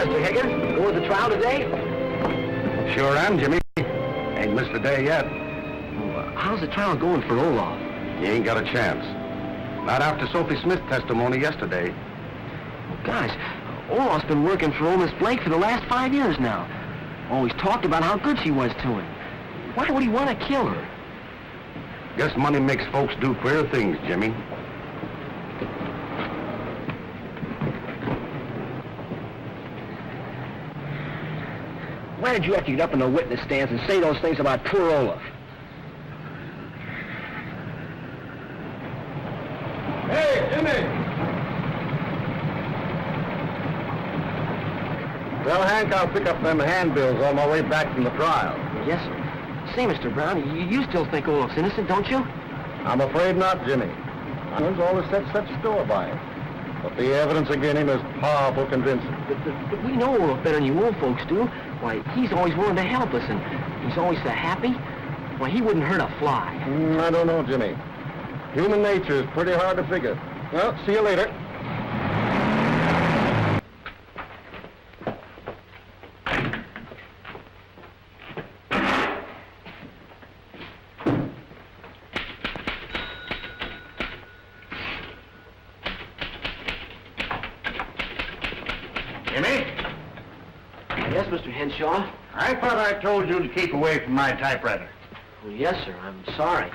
Mr. Higgins. Going to the trial today? Sure am, Jimmy. Ain't missed a day yet. How's the trial going for Olaf? You ain't got a chance. Not after Sophie Smith's testimony yesterday. Guys, Olaf's been working for old Miss Blake for the last 5 years now. Always talked about how good she was to him. Why would he want to kill her? Guess money makes folks do queer things, Jimmy. Why did you have to get up in the witness stands and say those things about poor Olaf? Hey, Jimmy! Well, Hank, I'll pick up them handbills on my way back from the trial. Yes, sir. Say, Mr. Brown, you still think Olaf's innocent, don't you? I'm afraid not, Jimmy. I've always set such store by it. But the evidence against him is powerful convincing. But we know Olaf better than you old folks do. Why, he's always willing to help us, and he's always so happy. Why, he wouldn't hurt a fly. I don't know, Jimmy. Human nature is pretty hard to figure. Well, see you later. Jimmy? Yes, Mr. Henshaw? I thought I told you to keep away from my typewriter. Well, yes, sir. I'm sorry.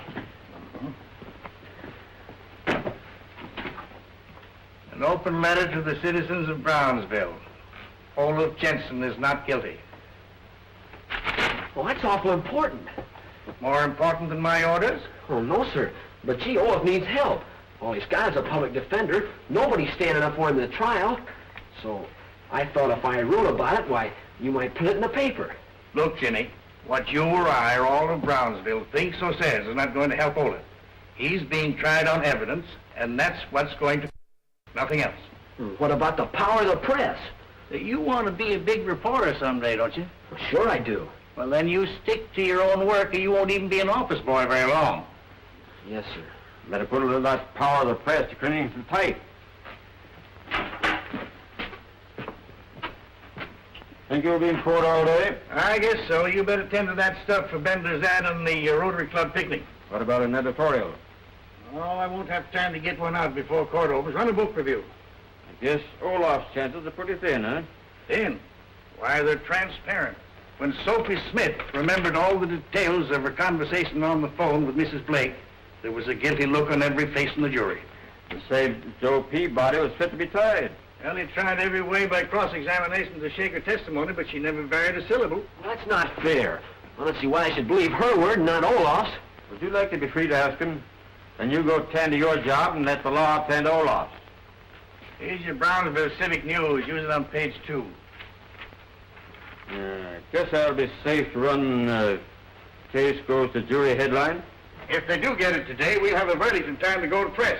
An open letter to the citizens of Brownsville. Olaf Jensen is not guilty. Well, that's awful important. More important than my orders? Oh, no, sir. But, gee, Olaf needs help. All he's got is a public defender. Nobody's standing up for him in the trial. So I thought if I wrote about it, why, you might put it in the paper. Look, Jimmy, what you or I or all of Brownsville thinks or says is not going to help Olaf. He's being tried on evidence, and that's what's going to... nothing else. What about the power of the press? You want to be a big reporter someday, don't you? Well, sure I do. Well, then you stick to your own work or you won't even be an office boy very long. Yes, sir. Better put a little of that power of the press to cleaning some type. Think you'll be in court all day? I guess so. You better tend to that stuff for Bender's ad on the Rotary Club picnic. What about an editorial? Oh, I won't have time to get one out before court opens. Run a book review. I guess Olaf's chances are pretty thin, huh? Thin? Why, they're transparent. When Sophie Smith remembered all the details of her conversation on the phone with Mrs. Blake, there was a guilty look on every face in the jury. To say Joe Peabody was fit to be tried. Well, he tried every way by cross-examination to shake her testimony, but she never varied a syllable. Well, that's not fair. Well, let's see why I should believe her word and not Olaf's. Would you like to be free to ask him? Then you go tend to your job and let the law tend to Olaf's. Here's your Brownsville Civic News. Use it on page 2. I guess I'll be safe to run case goes to jury headline. If they do get it today, we'll have a verdict in time to go to press.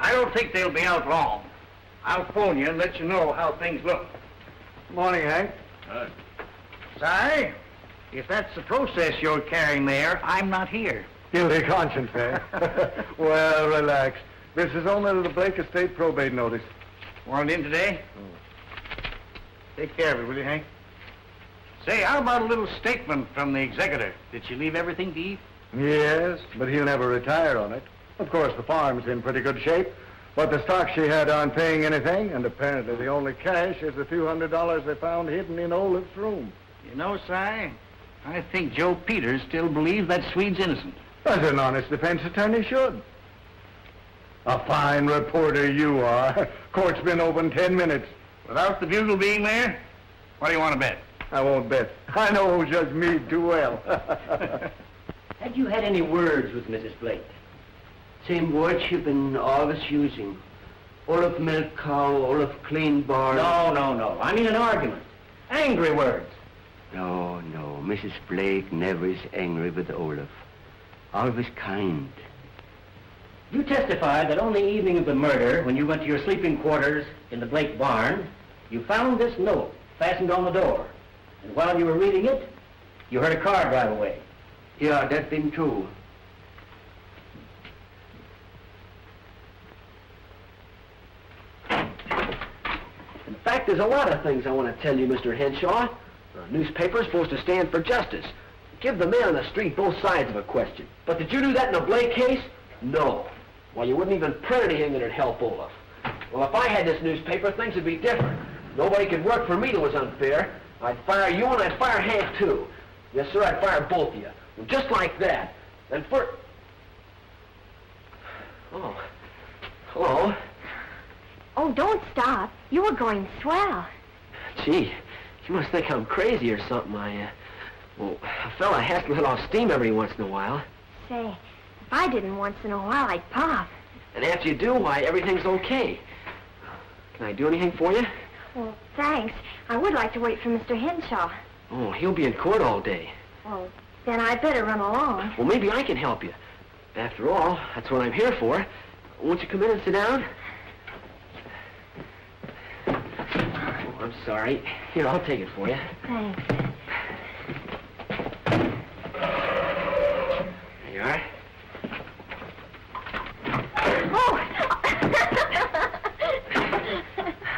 I don't think they'll be out long. I'll phone you and let you know how things look. Morning, Hank. Si, if that's the process you're carrying there, I'm not here. Guilty conscience, eh? Well, relax. This is only the Blake Estate probate notice. Want it in today? Take care of it, will you, Hank? Say, how about a little statement from the executor? Did she leave everything to Eve? Yes, but he'll never retire on it. Of course, the farm's in pretty good shape, but the stock she had aren't paying anything, and apparently the only cash is the $200 they found hidden in Olaf's room. You know, Si, I think Joe Peters still believes that Swede's innocent. As an honest defense attorney should. A fine reporter you are. Court's been open 10 minutes. Without the bugle being there? What do you want to bet? I won't bet. I know Judge Meade too well. Had you had any words with Mrs. Blake? Same wordship and always using. Olaf milk cow, Olaf clean barn. No. I mean an argument. Angry words. No. Mrs. Blake never is angry with Olaf. Always kind. You testified that on the evening of the murder, when you went to your sleeping quarters in the Blake barn, you found this note fastened on the door. And while you were reading it, you heard a car drive away. Yeah, that's been true. In fact, there's a lot of things I want to tell you, Mr. Henshaw. A newspaper's supposed to stand for justice. Give the man on the street both sides of a question. But did you do that in the Blake case? No. Well, you wouldn't even print anything that'd help Olaf. Well, if I had this newspaper, things would be different. Nobody could work for me that was unfair. I'd fire you and I'd fire Hank, too. Yes, sir, I'd fire both of you. Well, just like that. Then for... Oh. Hello. Oh, don't stop. You were going swell. Gee, you must think I'm crazy or something. Well, a fella has to let off steam every once in a while. Say, if I didn't once in a while, I'd pop. And after you do, why, everything's okay. Can I do anything for you? Well, thanks. I would like to wait for Mr. Henshaw. Oh, he'll be in court all day. Well, then I'd better run along. Well, maybe I can help you. After all, that's what I'm here for. Won't you come in and sit down? Oh, I'm sorry. Here, I'll take it for you. Thanks. There you are. Oh!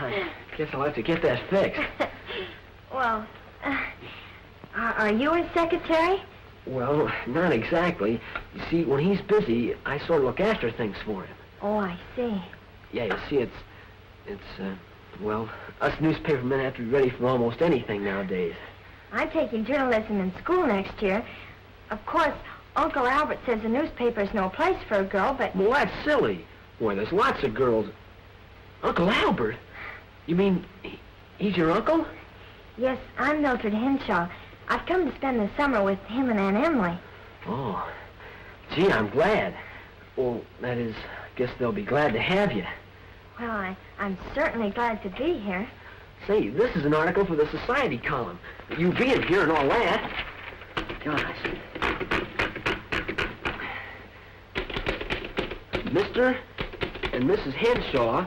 I guess I'll have to get that fixed. Well, are you his secretary? Well, not exactly. You see, when he's busy, I sort of look after things for him. Oh, I see. Yeah, you see, well, us newspapermen have to be ready for almost anything nowadays. I'm taking journalism in school next year. Of course, Uncle Albert says the newspaper's no place for a girl, but... Well, that's silly. Boy, there's lots of girls. Uncle Albert? You mean he's your uncle? Yes, I'm Mildred Henshaw. I've come to spend the summer with him and Aunt Emily. Oh, gee, I'm glad. Well, that is, I guess they'll be glad to have you. Well, I'm certainly glad to be here. Say, this is an article for the society column. You being here and all that. Gosh. Mr. and Mrs. Henshaw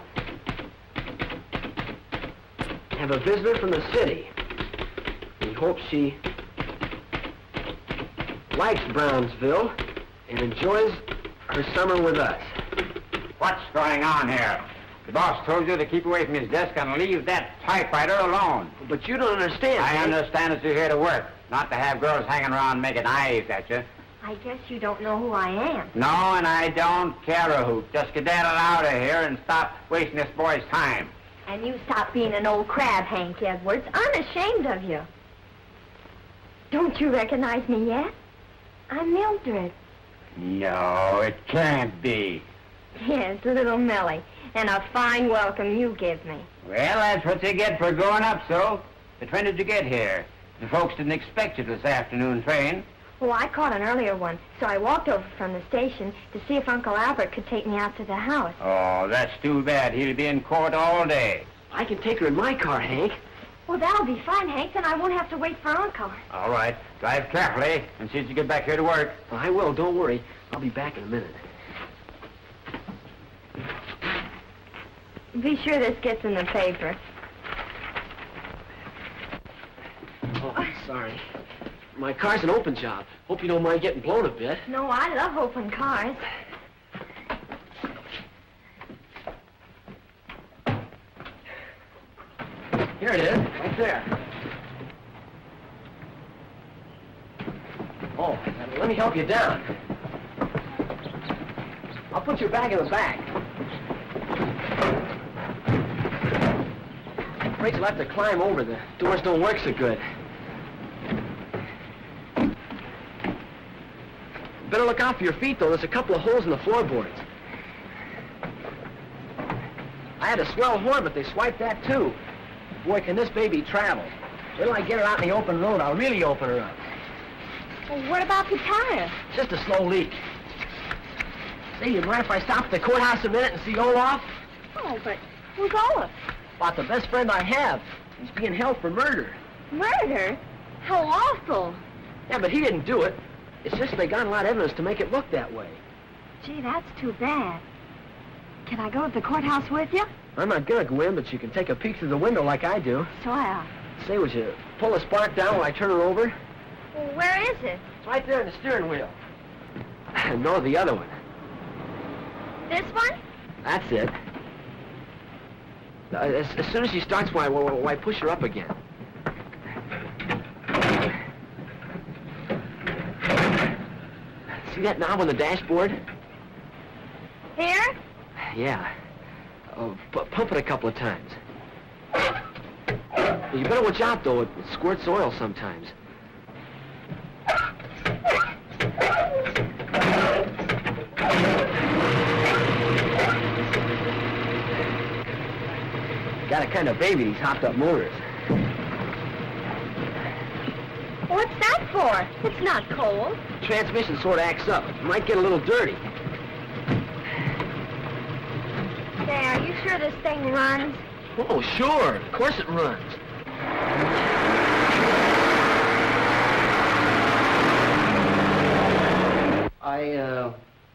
have a visitor from the city. We hope she likes Brownsville and enjoys her summer with us. What's going on here? The boss told you to keep away from his desk and leave that typewriter alone. But you don't understand. I understand that you're here to work, not to have girls hanging around making eyes at you. I guess you don't know who I am. No, and I don't care a hoot. Just skedaddle out of here and stop wasting this boy's time. And you stop being an old crab, Hank Edwards. I'm ashamed of you. Don't you recognize me yet? I'm Mildred. No, it can't be. Yes, little Millie. And a fine welcome you give me. Well, that's what you get for growing up so. But when did you get here? The folks didn't expect you this afternoon train. Oh, I caught an earlier one, so I walked over from the station to see if Uncle Albert could take me out to the house. Oh, that's too bad. He'll be in court all day. I can take her in my car, Hank. Well, that'll be fine, Hank. Then I won't have to wait for Uncle. All right. Drive carefully and see that you get back here to work. Well, I will, don't worry. I'll be back in a minute. Be sure this gets in the paper. Oh, I'm sorry. My car's an open job. Hope you don't mind getting blown a bit. No, I love open cars. Here it is, right there. Oh, let me help you down. I'll put your bag in the back. I'm afraid you'll have to climb over. The doors don't work so good. Better look out for your feet, though. There's a couple of holes in the floorboards. I had a swell horn, but they swiped that, too. Boy, can this baby travel. Wait till I get her out in the open road, I'll really open her up. Well, what about the tire? Just a slow leak. Say, you mind if I stop at the courthouse a minute and see Olaf? Oh, but who's Olaf? About the best friend I have. He's being held for murder. Murder? How awful. Yeah, but he didn't do it. It's just they got a lot of evidence to make it look that way. Gee, that's too bad. Can I go to the courthouse with you? I'm not gonna go in, but you can take a peek through the window like I do. Swell. Say, would you pull the spark down while I turn her over? Well, where is it? It's right there in the steering wheel. No, the other one. This one? That's it. As soon as she starts, why push her up again? See that knob on the dashboard? Here? Yeah. Pump it a couple of times. You better watch out, though. It squirts oil sometimes. Got a kind of baby, these hopped-up motors. What's that for? It's not cold. Transmission sort of acts up. It might get a little dirty. Say, are you sure this thing runs? Oh, sure. Of course it runs.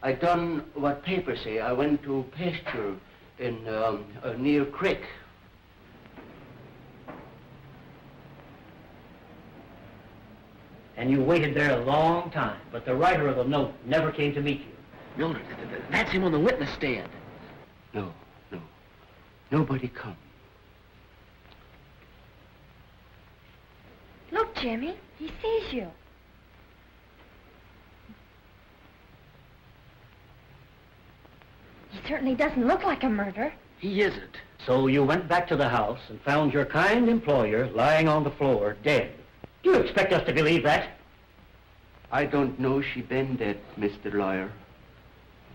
I done what papers say. I went to pasture in near creek. And you waited there a long time, but the writer of the note never came to meet you. Mildred, that's him on the witness stand. No. Nobody come. Look, Jimmy, he sees you. He certainly doesn't look like a murder. He isn't. So you went back to the house and found your kind employer lying on the floor, dead. Do you expect us to believe that? I don't know she been dead, Mr. Lawyer.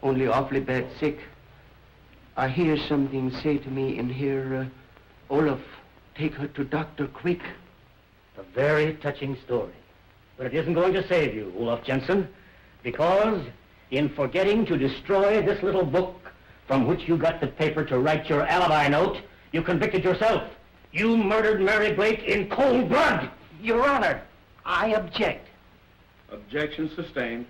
Only awfully bad sick. I hear something say to me in here, Olaf, take her to doctor quick. A very touching story. But it isn't going to save you, Olaf Jensen, because in forgetting to destroy this little book from which you got the paper to write your alibi note, you convicted yourself. You murdered Mary Blake in cold blood. Your Honor, I object. Objection sustained.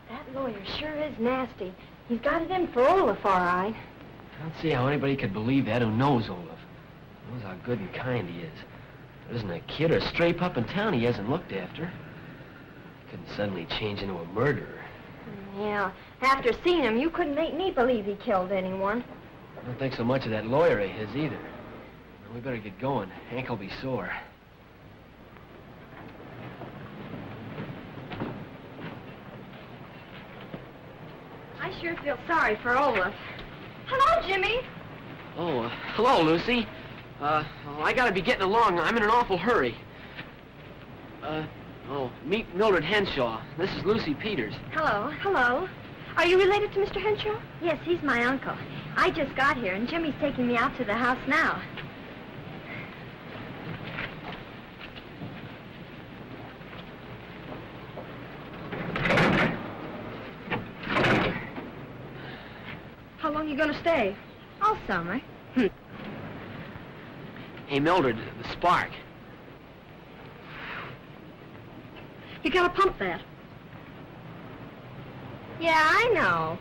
That lawyer sure is nasty. He's got it in for Olaf, all right. I don't see how anybody could believe that who knows Olaf. Knows how good and kind he is. There isn't a kid or stray pup in town he hasn't looked after. He couldn't suddenly change into a murderer. Yeah, after seeing him, you couldn't make me believe he killed anyone. I don't think so much of that lawyer of his either. Well, we better get going. Hank will be sore. I sure feel sorry for Olaf. Hello, Jimmy. Oh, hello, Lucy. Well, I gotta be getting along. I'm in an awful hurry. Meet Mildred Henshaw. This is Lucy Peters. Hello. Are you related to Mr. Henshaw? Yes, he's my uncle. I just got here, and Jimmy's taking me out to the house now. How long are you going to stay? All summer. Hey, Mildred, the spark. You got to pump that. Yeah, I know.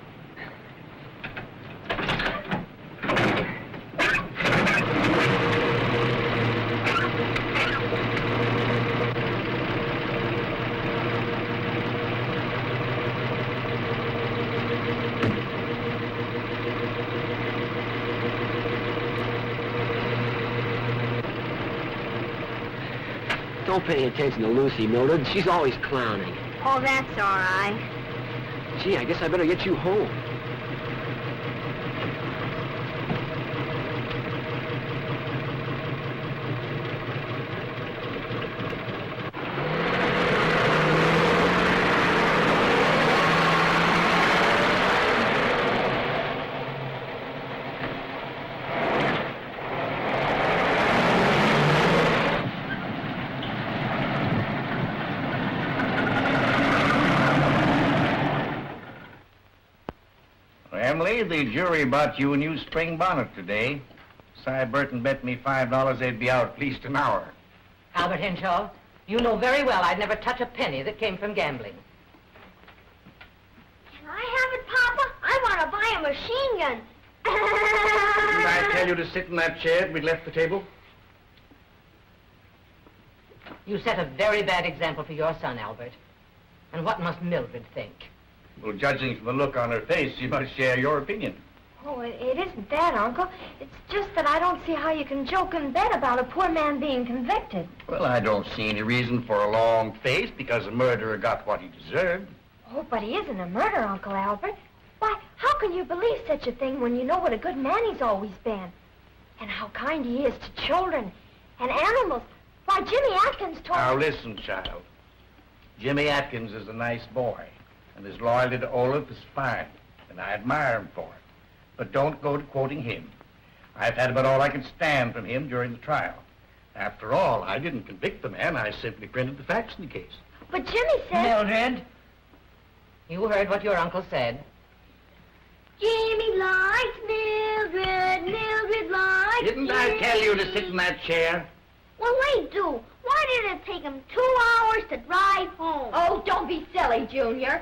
Don't pay any attention to Lucy, Mildred. She's always clowning. Oh, that's all right. Gee, I guess I better get you home. Emily, the jury bought you a new spring bonnet today. Cy Burton bet me $5 they'd be out at least an hour. Albert Henshaw, you know very well I'd never touch a penny that came from gambling. Can I have it, Papa? I want to buy a machine gun. Didn't I tell you to sit in that chair we left the table? You set a very bad example for your son, Albert. And what must Mildred think? Well, judging from the look on her face, she must share your opinion. Oh, it isn't that, Uncle. It's just that I don't see how you can joke in bed about a poor man being convicted. Well, I don't see any reason for a long face because the murderer got what he deserved. Oh, but he isn't a murderer, Uncle Albert. Why, how can you believe such a thing when you know what a good man he's always been? And how kind he is to children and animals. Why, Jimmy Atkins told Now, me... listen, child. Jimmy Atkins is a nice boy, and his loyalty to Olaf is fine, and I admire him for it. But don't go to quoting him. I've had about all I could stand from him during the trial. After all, I didn't convict the man. I simply printed the facts in the case. But Jimmy said... Mildred, you heard what your uncle said. Jimmy likes Mildred, Mildred likes Didn't I tell you to sit in that chair? Well, they do. Why did it take him 2 hours to drive home? Oh, don't be silly, Junior.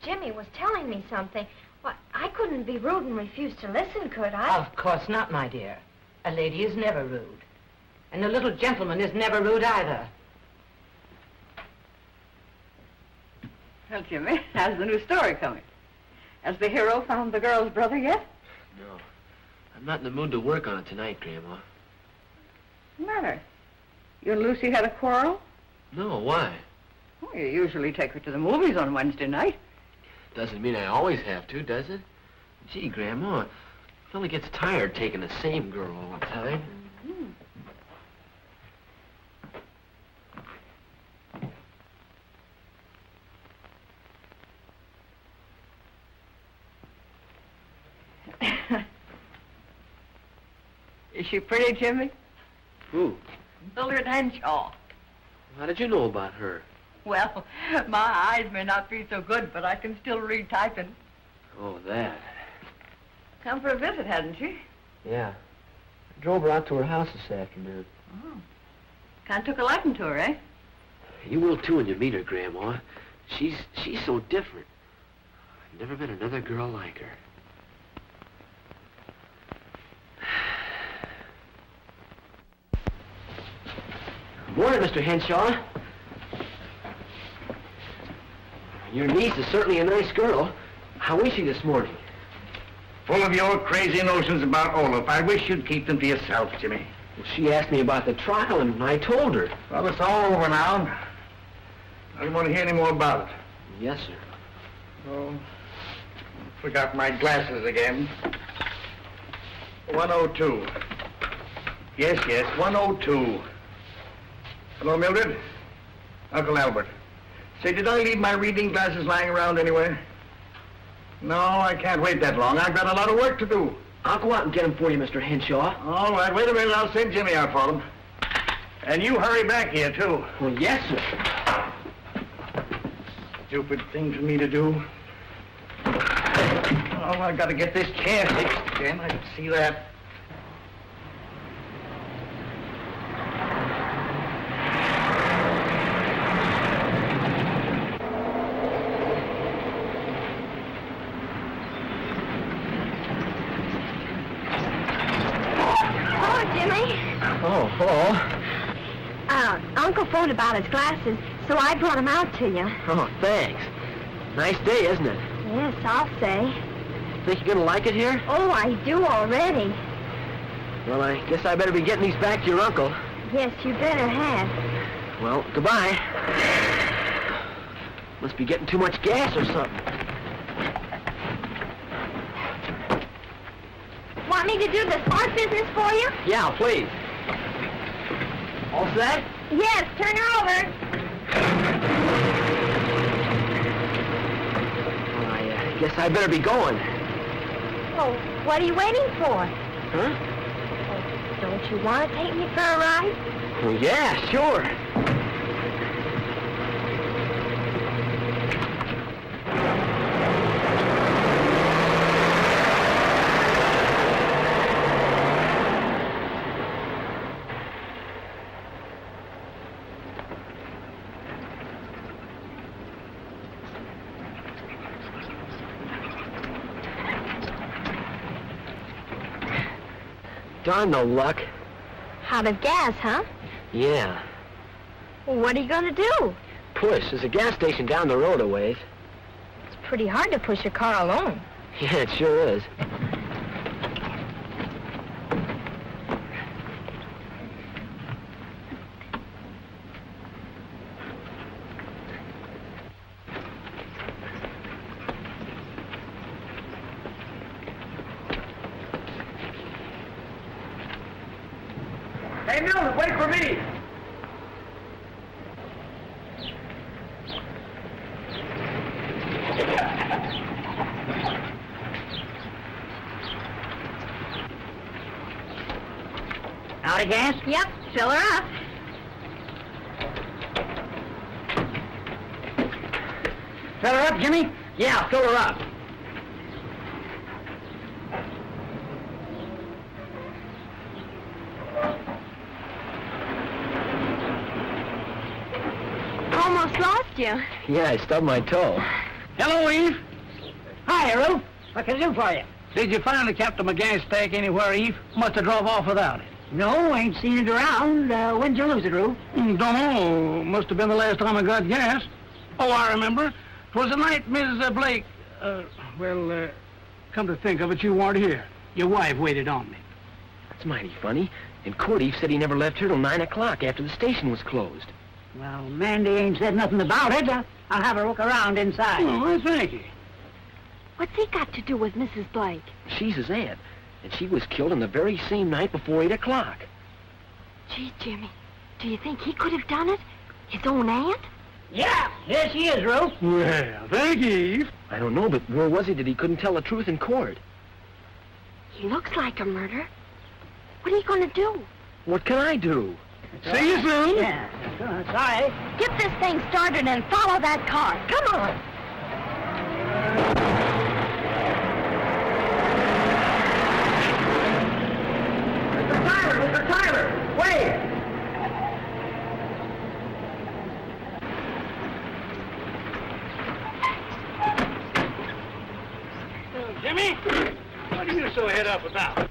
Jimmy was telling me something. Well, I couldn't be rude and refuse to listen, could I? Of course not, my dear. A lady is never rude. And a little gentleman is never rude either. Well, Jimmy, how's the new story coming? Has the hero found the girl's brother yet? No. I'm not in the mood to work on it tonight, Grandma. What's the matter? You and Lucy had a quarrel? No, why? Well, you usually take her to the movies on Wednesday night. Doesn't mean I always have to, does it? Gee, Grandma, a fella gets tired taking the same girl all the time. Is she pretty, Jimmy? Who? Mildred Henshaw. How did you know about her? Well, my eyes may not be so good, but I can still read typing. Oh, that. Come for a visit, hadn't she? Yeah. I drove her out to her house this afternoon. Oh. Kind of took a liking to her, eh? You will, too, when you meet her, Grandma. She's so different. I've never met another girl like her. Morning, Mr. Henshaw. Your niece is certainly a nice girl. How is she this morning? Full of your crazy notions about Olaf. I wish you'd keep them to yourself, Jimmy. Well, she asked me about the trial, and I told her. Well, it's all over now. I don't want to hear any more about it. Yes, sir. Oh, forgot my glasses again. 102. Yes, 102. Hello, Mildred? Uncle Albert. Say, did I leave my reading glasses lying around anywhere? No, I can't wait that long. I've got a lot of work to do. I'll go out and get them for you, Mr. Henshaw. All right, wait a minute. I'll send Jimmy out for them. And you hurry back here, too. Well, yes, sir. Stupid thing for me to do. Oh, I've got to get this chair fixed again. I can see that. Oh, hello. Uncle phoned about his glasses, so I brought them out to you. Oh, thanks. Nice day, isn't it? Yes, I'll say. Think you're gonna like it here? Oh, I do already. Well, I guess I better be getting these back to your uncle. Yes, you better have. Well, goodbye. Must be getting too much gas or something. Want me to do the smart business for you? Yeah, please. All set? Yes, turn her over. Well, I guess I better be going. Oh, what are you waiting for? Huh? Oh, don't you want to take me for a ride? Well, yeah, sure. Darn no luck. Out of gas, huh? Yeah. Well, what are you going to do? Push. There's a gas station down the road a ways. It's pretty hard to push a car alone. Yeah, it sure is. Hey, Mills, wait for me! Out of gas? Yep, fill her up. Fill her up, Jimmy? Yeah, fill her up. Almost lost you. Yeah, I stubbed my toe. Hello, Eve. Hi, Ruth. What can I do for you? Did you find the Captain McGowan stake anywhere, Eve? Must have drove off without it. No, ain't seen it around. When'd you lose it, Ruth? Don't know. Must have been the last time I got gas. Oh, I remember. 'Twas the night Mrs. Blake... come to think of it, you weren't here. Your wife waited on me. That's mighty funny. And Court Eve said he never left here till 9 o'clock after the station was closed. Well, Mandy ain't said nothing about it. I'll have her look around inside. Oh, well, thank you. What's he got to do with Mrs. Blake? She's his aunt, and she was killed on the very same night before 8 o'clock. Gee, Jimmy, do you think he could have done it? His own aunt? Yeah, here she is, Ruth. Well, thank you, Eve. I don't know, but where was he that he couldn't tell the truth in court? He looks like a murder. What are you going to do? What can I do? See you soon. Yeah, sorry. Get this thing started and follow that car. Come on. Mr. Tyler! Wait! Jimmy, what are you so head up about?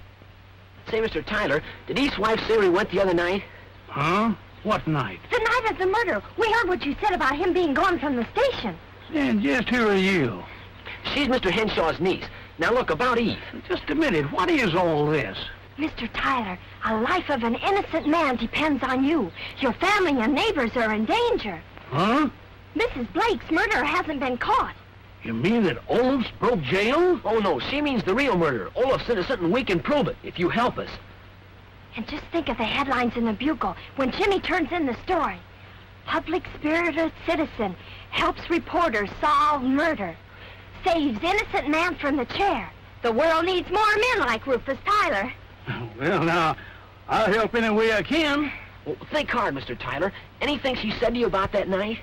Say, Mr. Tyler, did East's wife say where he went the other night? Huh? What night? The night of the murder. We heard what you said about him being gone from the station. And just who are you? She's Mr. Henshaw's niece. Now look, about Eve. Just a minute, what is all this? Mr. Tyler, a life of an innocent man depends on you. Your family and neighbors are in danger. Huh? Mrs. Blake's murderer hasn't been caught. You mean that Olaf's broke jail? Oh, no, she means the real murder. Olaf's innocent and we can prove it, if you help us. And just think of the headlines in the Bugle when Jimmy turns in the story. Public-spirited citizen helps reporter solve murder. Saves innocent man from the chair. The world needs more men like Rufus Tyler. Well, now, I'll help any way I can. Well, think hard, Mr. Tyler. Anything she said to you about that night?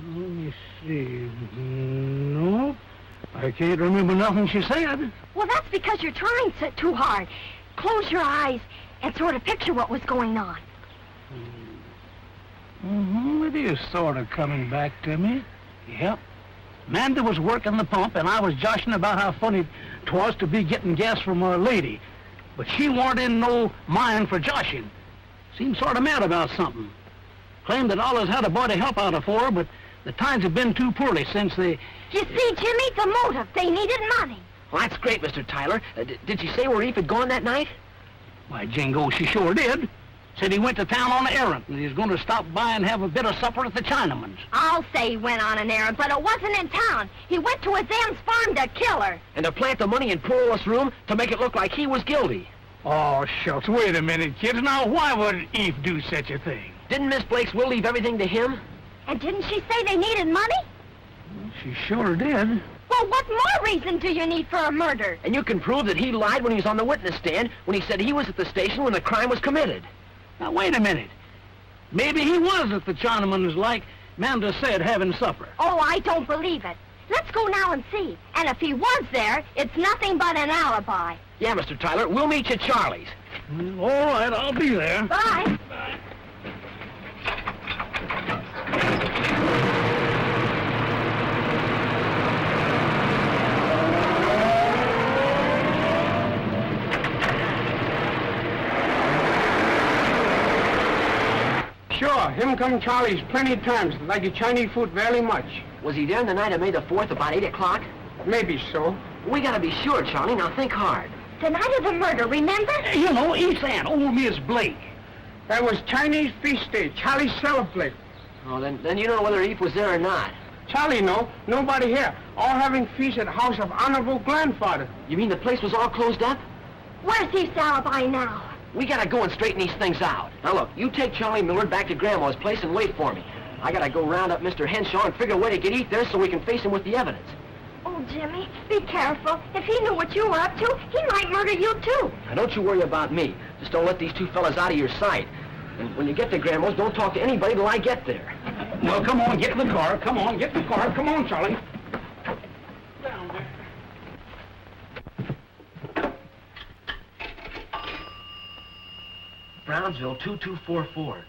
Let me see. No, I can't remember nothing she said. Well, that's because you're trying too hard. Close your eyes and sort of picture what was going on. It is sort of coming back to me. Yep. Amanda was working the pump, and I was joshing about how funny 'twas to be getting gas from a lady. But she weren't in no mind for joshing. Seemed sort of mad about something. Claimed that Oliver's had a boy to help out for her, but the times have been too poorly since they... You see, Jimmy, the motive. They needed money. Well, that's great, Mr. Tyler. Did she say where Eve had gone that night? Why, Jingo, she sure did. Said he went to town on an errand, and he's going to stop by and have a bit of supper at the Chinaman's. I'll say he went on an errand, but it wasn't in town. He went to his aunt's farm to kill her. And to plant the money in poor Olaf's room to make it look like he was guilty. Oh, shucks, wait a minute, kids. Now, why would Eve do such a thing? Didn't Miss Blake's will leave everything to him? And didn't she say they needed money? She sure did. Well, what more reason do you need for a murder? And you can prove that he lied when he was on the witness stand, when he said he was at the station when the crime was committed. Now, wait a minute. Maybe he was at the Chinaman's like Manda said, having supper. Oh, I don't believe it. Let's go now and see. And if he was there, it's nothing but an alibi. Yeah, Mr. Tyler, we'll meet you at Charlie's. All right, I'll be there. Bye. Bye. Sure, him come Charlie's plenty of times. Like the Chinese food very much. Was he there on the night of May the 4th about 8 o'clock? Maybe so. We gotta be sure, Charlie. Now think hard. The night of the murder, remember? You know, East Aunt, old Miss Blake. That was Chinese feast day. Charlie celebrate. Oh, then you know whether Eve was there or not. Charlie, no. Nobody here. All having feast at the house of honorable grandfather. You mean the place was all closed up? Where's Eve's alibi now? We gotta go and straighten these things out. Now look, you take Charlie Millard back to Grandma's place and wait for me. I gotta go round up Mr. Henshaw and figure a way to get Eve there so we can face him with the evidence. Oh, Jimmy, be careful. If he knew what you were up to, he might murder you, too. Now, don't you worry about me. Just don't let these two fellas out of your sight. And when you get to Grandma's, don't talk to anybody till I get there. Well, come on, get in the car. Come on, get in the car. Come on, Charlie. Down there. Brownsville 2244.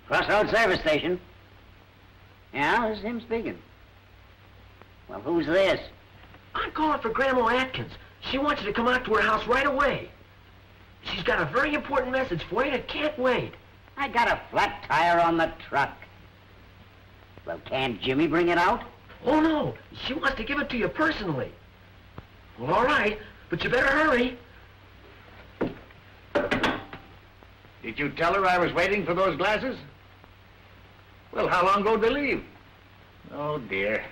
Crossroads Service Station. Yeah, this is him speaking. Well, who's this? I'm calling for Grandma Atkins. She wants you to come out to her house right away. She's got a very important message for you and it can't wait. I got a flat tire on the truck. Well, can't Jimmy bring it out? Oh, no. She wants to give it to you personally. Well, all right, but you better hurry. Did you tell her I was waiting for those glasses? Well, how long ago did they leave? Oh, dear.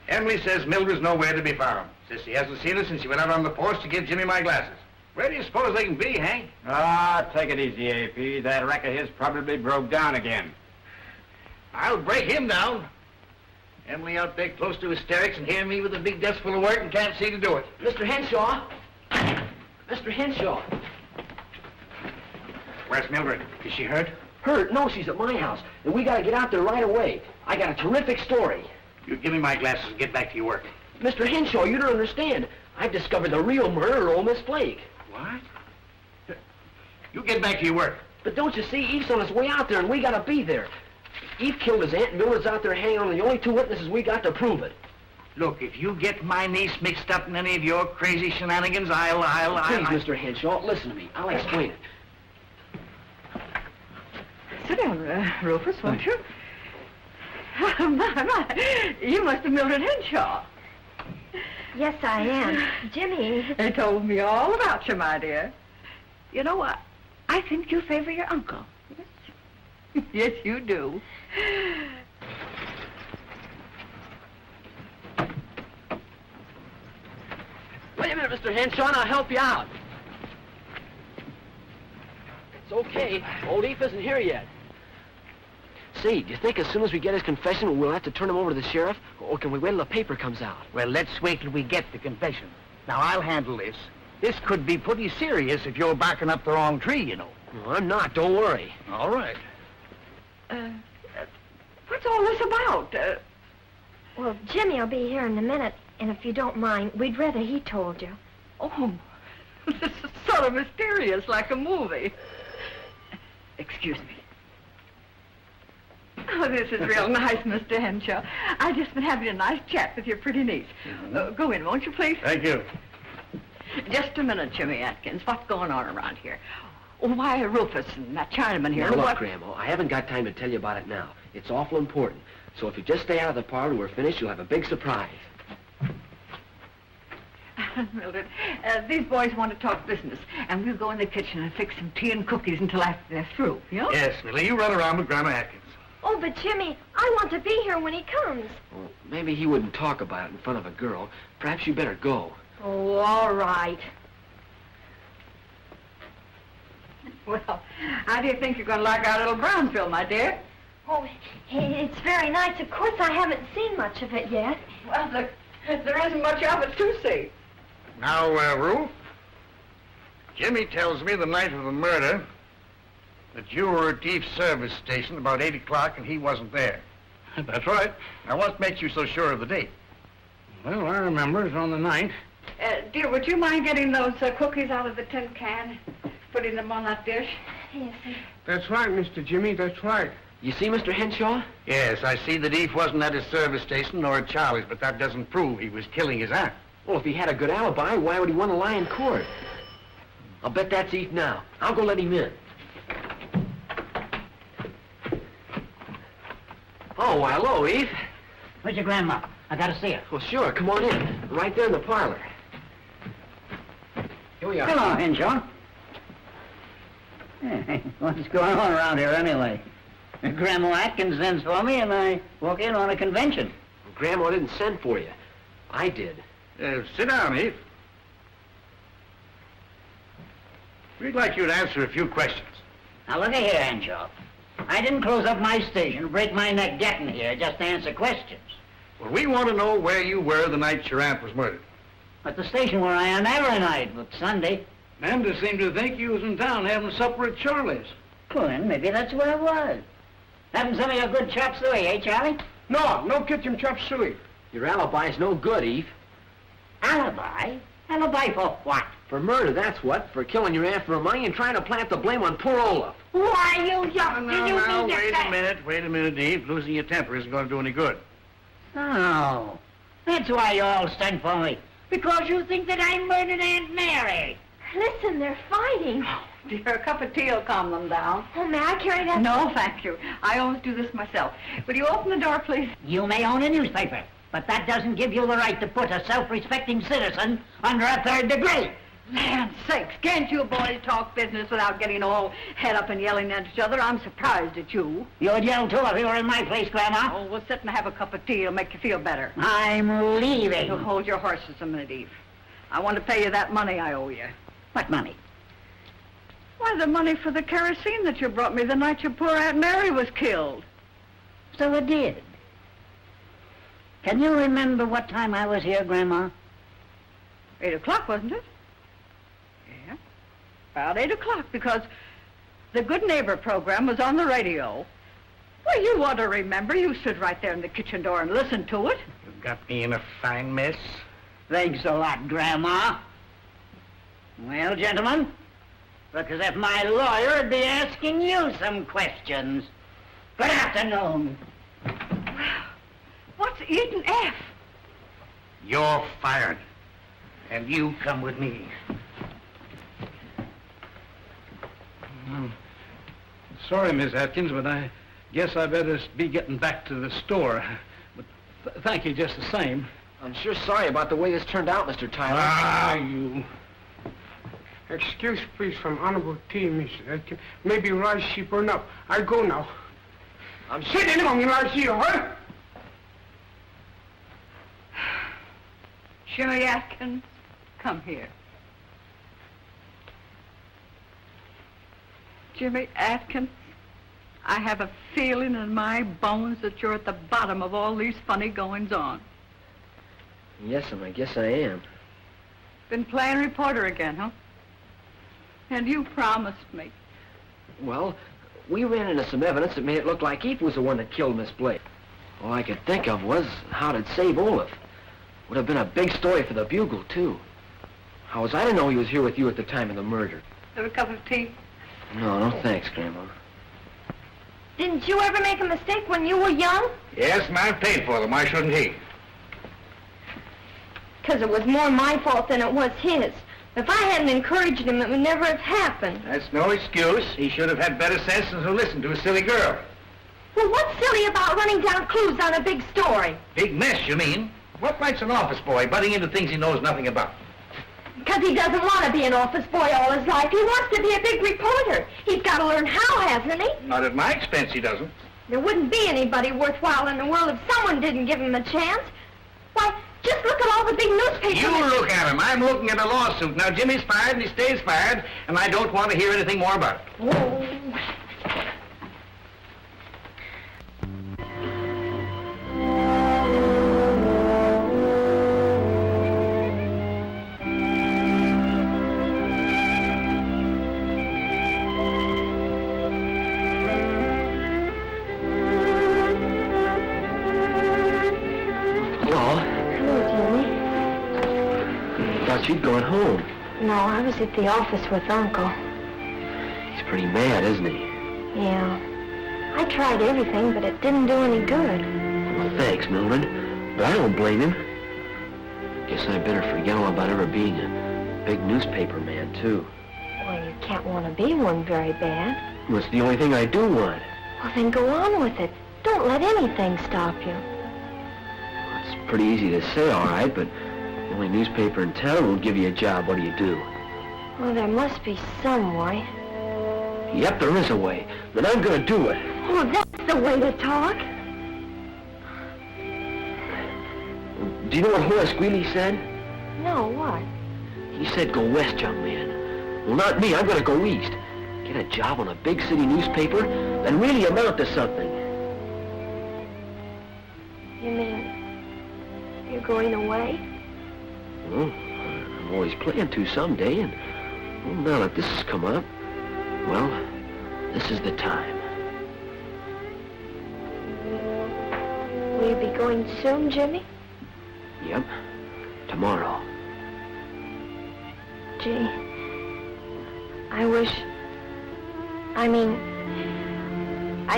Emily says Mildred's nowhere to be found. Says she hasn't seen her since she went out on the porch to give Jimmy my glasses. Where do you suppose they can be, Hank? Ah, take it easy, A.P. That wreck of his probably broke down again. I'll break him down. Emily out there close to hysterics and hearing me with a big desk full of work and can't see to do it. Mr. Henshaw. Mr. Henshaw. Where's Mildred? Is she hurt? Hurt? No, she's at my house. And we gotta get out there right away. I got a terrific story. You give me my glasses and get back to your work. Mr. Henshaw, you don't understand. I've discovered the real murderer of old Miss Blake. What? You get back to your work. But don't you see, Eve's on his way out there and we gotta be there. Eve killed his aunt and Mildred's out there hanging on the only two witnesses we got to prove it. Look, if you get my niece mixed up in any of your crazy shenanigans, Please, Mr. Henshaw, listen to me. I'll explain it. Sit down, Rufus, won't you? My. You must have Mildred Henshaw. Yes, I am. Jimmy. They told me all about you, my dear. You know what? I think you favor your uncle. Yes, yes you do. Wait a minute, Mr. Henshaw, and I'll help you out. It's okay. Old Eve isn't here yet. Say, do you think as soon as we get his confession, we'll have to turn him over to the sheriff? Or can we wait till the paper comes out? Well, let's wait till we get the confession. Now, I'll handle this. This could be pretty serious if you're barking up the wrong tree, you know. No, I'm not. Don't worry. All right. What's all this about? Well, Jimmy will be here in a minute, and if you don't mind, we'd rather he told you. Oh, this is sort of mysterious, like a movie. Excuse me. Oh, this is real nice, Mr. Henshaw. I've just been having a nice chat with your pretty niece. Go in, won't you, please? Thank you. Just a minute, Jimmy Atkins. What's going on around here? Oh, why, Rufus and that Chinaman here. Now, look, Grandma, I haven't got time to tell you about it now. It's awful important. So if you just stay out of the parlor when we're finished, you'll have a big surprise. Mildred, these boys want to talk business, and we'll go in the kitchen and fix some tea and cookies until after they're through, you know? Yes, Millie, you run around with Grandma Atkins. Oh, but Jimmy, I want to be here when he comes. Well, maybe he wouldn't talk about it in front of a girl. Perhaps you better go. Oh, all right. Well, how do you think you're going to like our little Brownsville, my dear? Oh, it's very nice. Of course, I haven't seen much of it yet. Well, look, there isn't much of it to see. Now, Ruth, Jimmy tells me the night of the murder that you were at Eve's service station about 8 o'clock and he wasn't there. That's right. Now, what makes you so sure of the date? Well, I remember it's on the 9th. Dear, would you mind getting those cookies out of the tin can, putting them on that dish? Yes, sir. That's right, Mr. Jimmy, that's right. You see, Mr. Henshaw? Yes, I see that Eve wasn't at his service station nor at Charlie's, but that doesn't prove he was killing his aunt. Well, if he had a good alibi, why would he want to lie in court? I'll bet that's Eve now. I'll go let him in. Oh, why, hello, Eve. Where's your grandma? I gotta see her. Well, sure, come on in. Right there in the parlor. Here we are. Hello, Henshaw. What's going on around here anyway? Grandma Atkins sends for me and I walk in on a convention. Well, Grandma didn't send for you. I did. Sit down, Eve. We'd like you to answer a few questions. Now look here, Henshaw. I didn't close up my station, break my neck getting here just to answer questions. Well, we want to know where you were the night your aunt was murdered. At the station where I am every night, but Sunday. Amanda seemed to think you was in town having supper at Charlie's. Well, maybe that's where I was. Having some of your good chop suey, eh, Charlie? No kitchen chop suey. Your alibi's no good, Eve. Alibi? Alibi for what? For murder, that's what. For killing your aunt for money and trying to plant the blame on poor Olaf. Why, you young... Now, wait a minute, Eve. Losing your temper isn't going to do any good. Oh, that's why you all sent for me. Because you think that I murdered Aunt Mary. Listen, they're fighting. Dear, a cup of tea will calm them down. Oh, may I carry that? No, thank you. I always do this myself. Will you open the door, please? You may own a newspaper, but that doesn't give you the right to put a self-respecting citizen under a third degree. Land sakes, can't you boys talk business without getting all head up and yelling at each other? I'm surprised at you. You'd yell too if you were in my place, Grandma. Oh, we'll sit and have a cup of tea. It'll make you feel better. I'm leaving. So hold your horses a minute, Eve. I want to pay you that money I owe you. What money? Why, the money for the kerosene that you brought me the night your poor Aunt Mary was killed. So it did. Can you remember what time I was here, Grandma? 8 o'clock, wasn't it? Yeah. About 8 o'clock, because the Good Neighbor program was on the radio. Well, you ought to remember. You stood right there in the kitchen door and listened to it. You've got me in a fine mess. Thanks a lot, Grandma. Well, gentlemen, look as if my lawyer would be asking you some questions. Good afternoon. What's eating F? You're fired. And you come with me. Sorry, Miss Atkins, but I guess I better be getting back to the store. But thank you just the same. I'm sure sorry about the way this turned out, Mr. Tyler. You... Excuse, please, from Honorable T, Miss Atkins. Maybe rice she burned up. I go now. I'm sitting on Marcia, huh? Jimmy Atkins, come here. Jimmy Atkins, I have a feeling in my bones that you're at the bottom of all these funny goings-on. Yes, I guess I am. Been playing reporter again, huh? And you promised me. Well, we ran into some evidence that made it look like Eve was the one that killed Miss Blake. All I could think of was how to save Olaf. Would have been a big story for the Bugle, too. How was I to know he was here with you at the time of the murder? Have a cup of tea? No, thanks, Grandma. Didn't you ever make a mistake when you were young? Yes, man paid for them. Why shouldn't he? Because it was more my fault than it was his. If I hadn't encouraged him, it would never have happened. That's no excuse. He should have had better sense than to listen to a silly girl. Well, what's silly about running down clues on a big story? Big mess, you mean? What likes an office boy butting into things he knows nothing about? Because he doesn't want to be an office boy all his life. He wants to be a big reporter. He's got to learn how, hasn't he? Not at my expense, he doesn't. There wouldn't be anybody worthwhile in the world if someone didn't give him a chance. Why, just look at all the big newspapers. You look at him. I'm looking at a lawsuit. Now, Jimmy's fired and he stays fired, and I don't want to hear anything more about it. Oh. You'd gone home. No, I was at the office with Uncle. He's pretty mad, isn't he? Yeah. I tried everything, but it didn't do any good. Well, thanks, Mildred. But I don't blame him. Guess I better forget all about ever being a big newspaper man, too. Well, you can't want to be one very bad. Well, it's the only thing I do want. Well, then go on with it. Don't let anything stop you. Well, it's pretty easy to say, all right, but the only newspaper in town won't give you a job. What do you do? Well, there must be some way. Yep, there is a way. Then I'm going to do it. Oh, that's the way to talk. Do you know what Horace Greeley said? No, what? He said, go west, young man. Well, not me. I'm going to go east. Get a job on a big city newspaper, then really amount to something. You mean you're going away? Well, I'm always planning to someday, and well, now that this has come up, well, this is the time. Will you be going soon, Jimmy? Yep, tomorrow. Gee, I wish... I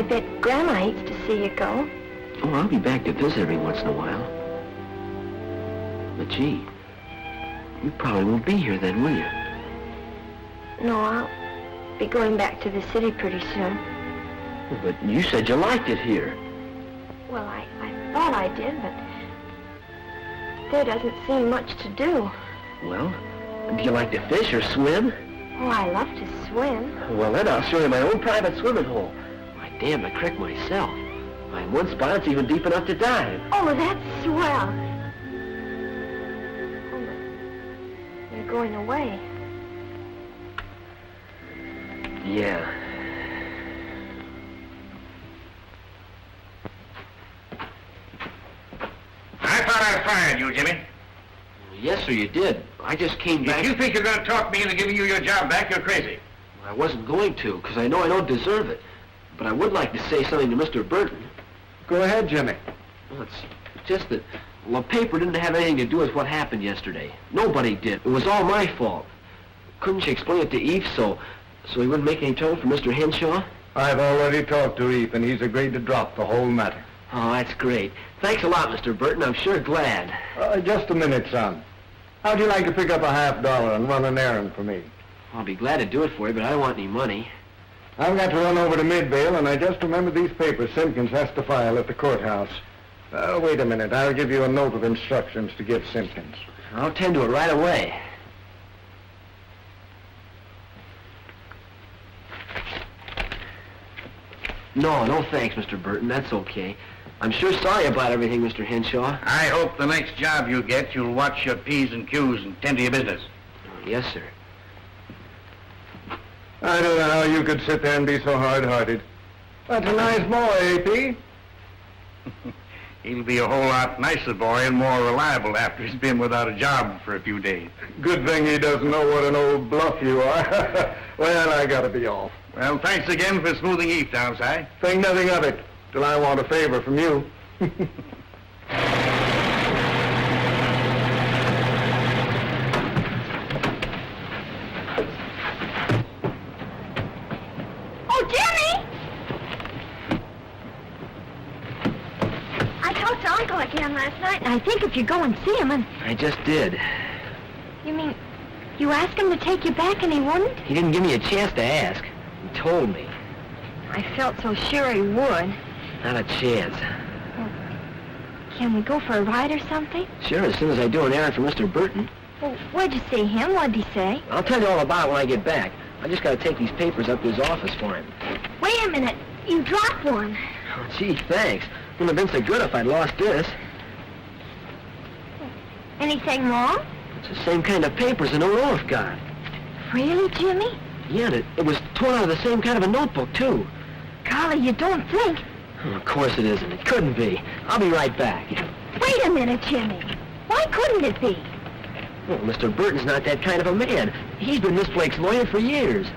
bet Grandma hates to see you go. Oh, I'll be back to visit every once in a while. But gee, you probably won't be here then, will you? No, I'll be going back to the city pretty soon. Well, but you said you liked it here. Well, I thought I did, but there doesn't seem much to do. Well, do you like to fish or swim? Oh, I love to swim. Well, then I'll show you my own private swimming hole. I dammed the creek myself. In one spot, it's even deep enough to dive. Oh, that's swell. Oh, but you're going away. Yeah. I thought I'd fired you, Jimmy. Yes, sir, you did. I just came back... If you think you're going to talk me into giving you your job back, you're crazy. I wasn't going to, because I know I don't deserve it. But I would like to say something to Mr. Burton. Go ahead, Jimmy. Well, it's just that, well, the paper didn't have anything to do with what happened yesterday. Nobody did. It was all my fault. Couldn't you explain it to Eve so he wouldn't make any trouble for Mr. Henshaw? I've already talked to Eve, and he's agreed to drop the whole matter. Oh, that's great. Thanks a lot, Mr. Burton. I'm sure glad. Just a minute, son. How'd you like to pick up $50 and run an errand for me? I'll be glad to do it for you, but I don't want any money. I've got to run over to Midvale, and I just remembered these papers Simpkins has to file at the courthouse. Wait a minute. I'll give you a note of instructions to give Simpkins. I'll tend to it right away. No thanks, Mr. Burton. That's okay. I'm sure sorry about everything, Mr. Henshaw. I hope the next job you get, you'll watch your P's and Q's and tend to your business. Oh, yes, sir. I don't know how you could sit there and be so hard-hearted. That's a nice boy, AP. He'll be a whole lot nicer boy and more reliable after he's been without a job for a few days. Good thing he doesn't know what an old bluff you are. Well, I gotta be off. Well, thanks again for smoothing Eve down, Si. Think nothing of it, till I want a favor from you. Oh, Jimmy! I talked to Uncle again last night, and I think if you go and see him and... I just did. You mean, you asked him to take you back and he wouldn't? He didn't give me a chance to ask. He told me. I felt so sure he would. Not a chance. Well, can we go for a ride or something? Sure, as soon as I do an errand for Mr. Burton. Well, where'd you see him? What'd he say? I'll tell you all about it when I get back. I just gotta take these papers up to his office for him. Wait a minute. You dropped one. Oh, gee, thanks. Wouldn't have been so good if I'd lost this. Anything wrong? It's the same kind of papers an old Olaf got. Really, Jimmy? Yeah, and it was torn out of the same kind of a notebook, too. Golly, you don't think... Oh, of course it isn't. It couldn't be. I'll be right back. Wait a minute, Jimmy. Why couldn't it be? Well, Mr. Burton's not that kind of a man. He's been Miss Blake's lawyer for years.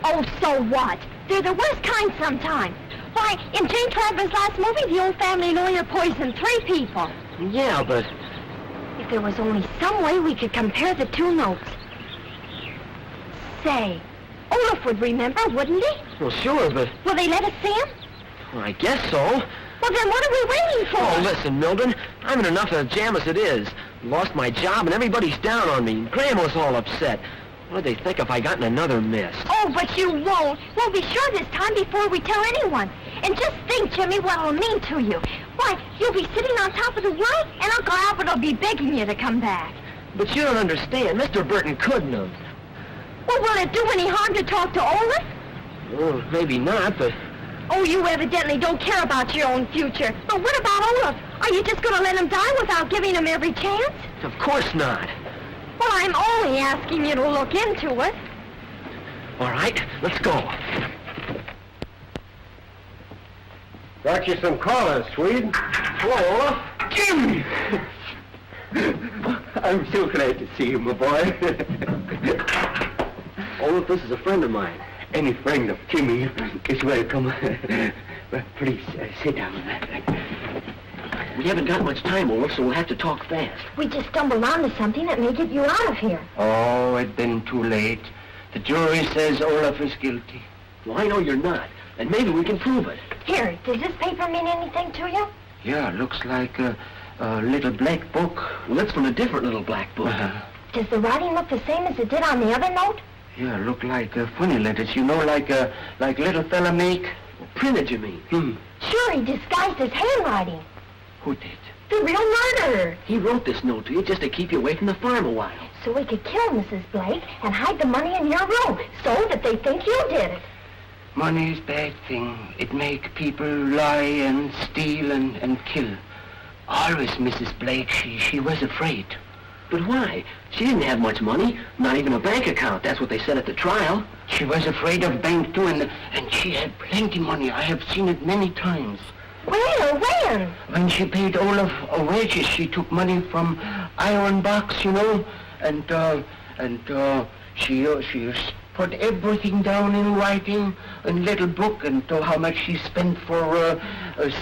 Oh, so what? They're the worst kind sometimes. Why, in Jane Traver's last movie, the old family lawyer poisoned 3 people. Yeah, but... If there was only some way we could compare the 2 notes. Say, Olaf would remember, wouldn't he? Well, sure, but... Will they let us see him? Well, I guess so. Well, then what are we waiting for? Oh, listen, Mildred. I'm in enough of a jam as it is. Lost my job and everybody's down on me. Grandma's all upset. What do they think if I got in another mess? Oh, but you won't. We'll be sure this time before we tell anyone. And just think, Jimmy, what it'll mean to you. Why, you'll be sitting on top of the world, and Uncle Albert will be begging you to come back. But you don't understand. Mr. Burton couldn't have. Well, will it do any harm to talk to Olaf? Well, maybe not, but... Oh, you evidently don't care about your own future. But what about Olaf? Are you just going to let him die without giving him every chance? Of course not. Well, I'm only asking you to look into it. All right, let's go. Got you some callers, Swede. Hello, Olaf. Jim! I'm so glad to see you, my boy. Olaf, this is a friend of mine. Any friend of Jimmy is welcome. Please, sit down. We haven't got much time, Olaf, so we'll have to talk fast. We just stumbled onto something that may get you out of here. Oh, it's been too late. The jury says Olaf is guilty. Well, I know you're not, and maybe we can prove it. Here, does this paper mean anything to you? Yeah, looks like a little black book. Well, that's from a different little black book. Does the writing look the same as it did on the other note? Yeah, look like funny letters, you know, like little fella make. Well, printed, you mean? Sure, he disguised his handwriting. Who did? The real murderer. He wrote this note to you just to keep you away from the farm a while. So we could kill Mrs. Blake and hide the money in your room so that they think you did it. Money is bad thing. It make people lie and steal and kill. Always Mrs. Blake, she was afraid. But why? She didn't have much money, not even a bank account. That's what they said at the trial. She was afraid of bank too, and she had plenty money. I have seen it many times. Where? When? When she paid Olaf wages, she took money from iron box, you know, and she put everything down in writing in little book, and how much she spent for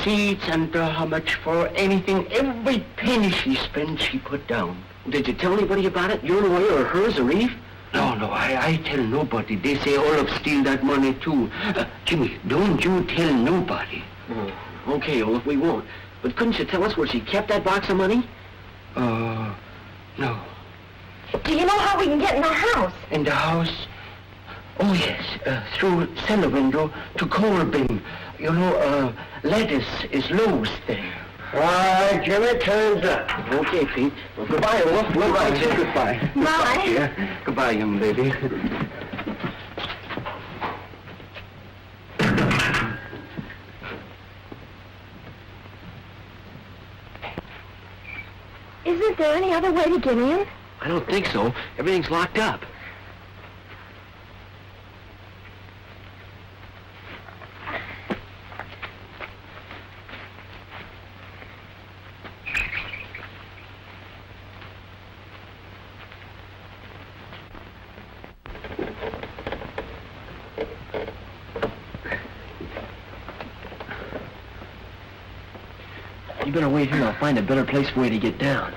seeds and how much for anything. Every penny she spent, she put down. Did you tell anybody about it? Your lawyer or hers or Eve? No, I tell nobody. They say Olaf steal that money too. Jimmy, don't you tell nobody. Oh, okay, Olaf, we won't. But couldn't you tell us where she kept that box of money? No. Do you know how we can get in the house? In the house? Oh, yes, through cellar window to coal bin. You know, lettuce is lowest there. All right, Jimmy, turns up. Okay, Pete. Well, goodbye, Olaf. We'll write you. Goodbye. Bye. Yeah. Goodbye, young lady. Isn't there any other way to get in? I don't think so. Everything's locked up. You better wait here. I'll find a better place for you to get down.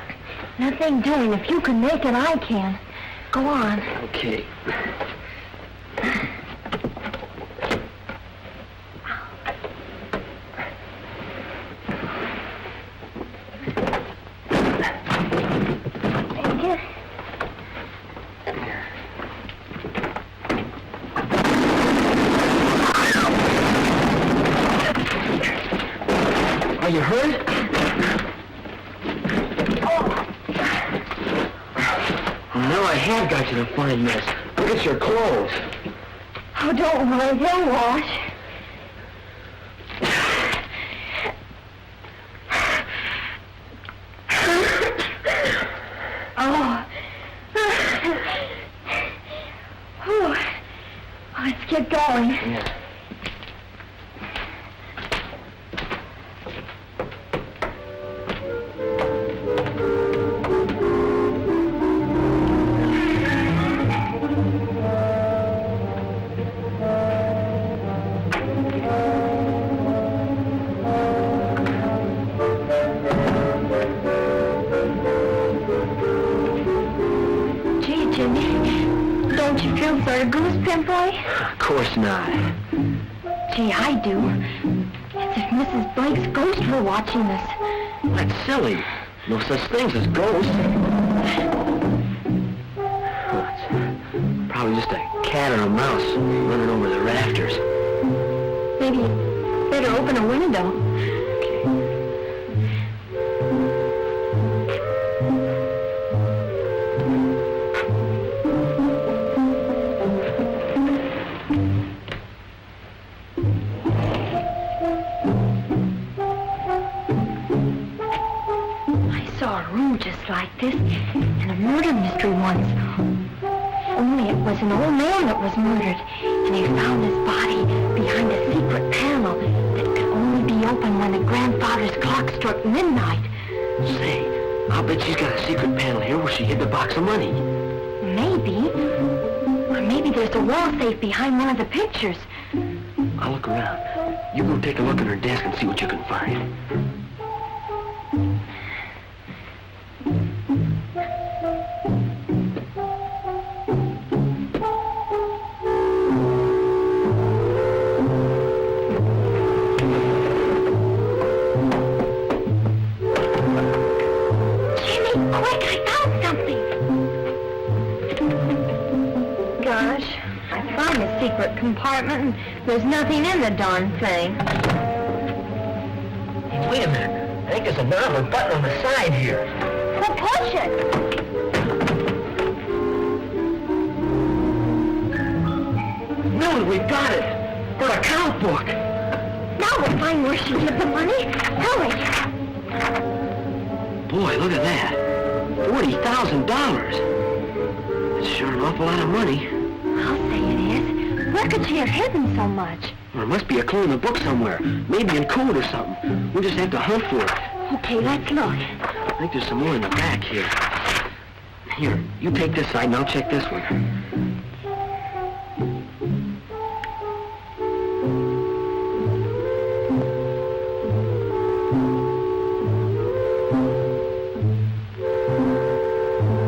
Nothing doing. If you can make it, I can. Go on. Okay. Thank you. Are you hurt? Now I have got you in a fine mess. Look at your clothes. Oh, don't worry. They'll wash. Oh. Oh, let's get going. Yeah. Gee, Jimmy, don't you feel sort of goose pimp-like? Of course not. Gee, I do. It's if Mrs. Blake's ghost were watching us. That's silly. No such things as ghosts. Oh, it's probably just a cat or a mouse running over the rafters. Maybe you'd better open a window. Like this in a murder mystery once. Only it was an old man that was murdered, and they found his body behind a secret panel that could only be opened when the grandfather's clock struck midnight. Say, I'll bet she's got a secret panel here where she hid the box of money. Maybe. Or maybe there's a wall safe behind one of the pictures. I'll look around. You go take a look at her desk and see what you can find. Compartment, and there's nothing in the darn thing. Hey, wait a minute. I think there's a knob or button on the side here. Well, push it. Millie, we've got it. Her account book. Now we'll find where she hid the money. Hurry. Boy, look at that. $40,000. That's sure an awful lot of money. I'll say it is. Where could she have hidden so much? Well, there must be a clue in the book somewhere. Maybe in code or something. We'll just have to hunt for it. Okay, let's look. I think there's some more in the back here. Here, you take this side and I'll check this one.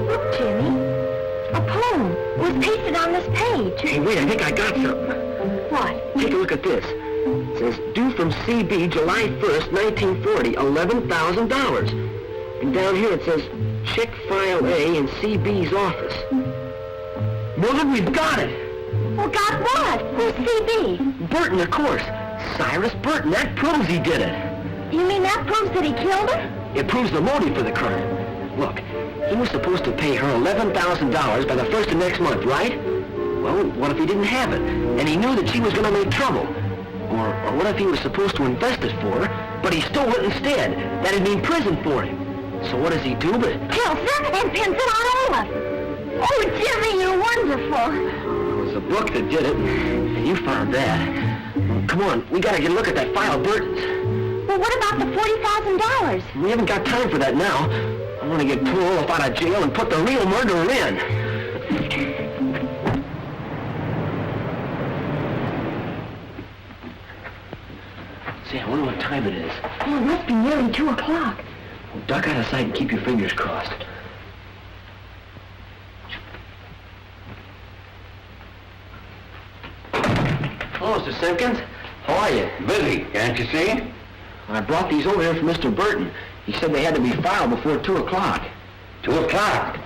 Look, Jimmy. A poem. It was pasted on this page. Hey, wait, I think I got something. What? Take a look at this. It says, due from CB, July 1st, 1940, $11,000. And down here it says, check file A in CB's office. Mildred, we've got it! Well, got what? Who's CB? Burton, of course. Cyrus Burton. That proves he did it. You mean that proves that he killed her? It proves the motive for the crime. Look, he was supposed to pay her $11,000 by the first of next month, right? Well, what if he didn't have it, and he knew that she was going to make trouble? Or what if he was supposed to invest it for her, but he stole it instead? That'd mean prison for him. So what does he do but... Kills her and pins it on Olaf. Oh, Jimmy, you're wonderful. It was the book that did it, and you found that. Well, come on, we got to get a look at that file of Burton's. Well, what about the $40,000? We haven't got time for that now. I want to get poor Olaf out of jail and put the real murderer in. Say, I wonder what time it is. Oh, it must be nearly 2 o'clock. Well, duck out of sight and keep your fingers crossed. Hello, Mr. Simpkins. How are you? Busy, can't you see? I brought these over here from Mr. Burton. He said they had to be filed before 2 o'clock. 2 o'clock.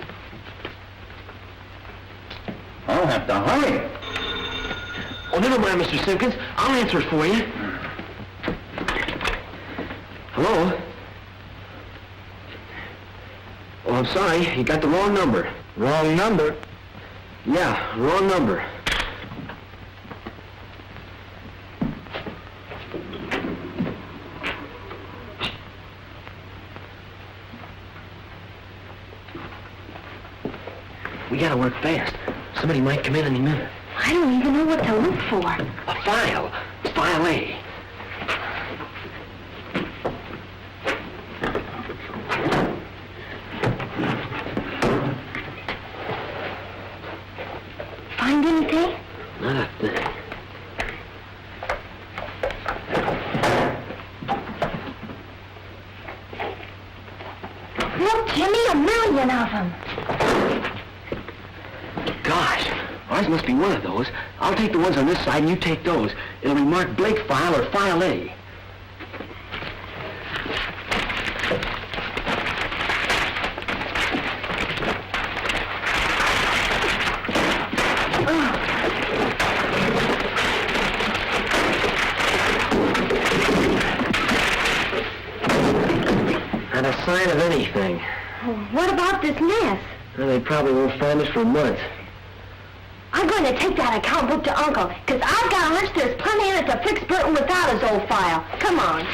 I'll have to hurry. Oh, never mind, Mr. Simpkins. I'll answer it for you. Hello? Oh, I'm sorry. You got the wrong number. Wrong number? Yeah, wrong number. We gotta work fast. Somebody might come in any minute. I don't even know what to look for. A file. File A. Find anything? Not a thing. Look, Jimmy, 1,000,000 of them. Gosh, ours must be one of those. I'll take the ones on this side and you take those. It'll be marked Blake file or file A. sign of anything. Oh, what about this mess? Well, they probably won't find us for months. I'm going to take that account book to Uncle, because I've got a hunch there's plenty in it to fix Burton without his old file. Come on.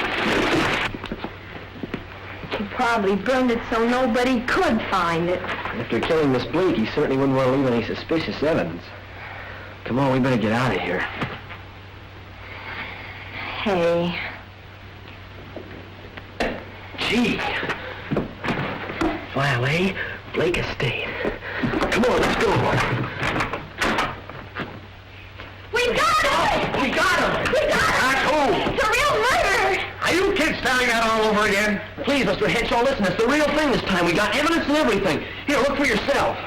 He probably burned it so nobody could find it. After killing Miss Blake, he certainly wouldn't want to leave any suspicious evidence. Come on, we better get out of here. Hey. Gee. File A, Blake Estate. Come on, let's go. We got him! We got him! We got him! That's who? It's a real murder! Are you kids telling that all over again? Please, Mr. Henshaw, listen, it's the real thing this time. We got evidence and everything. Here, look for yourself.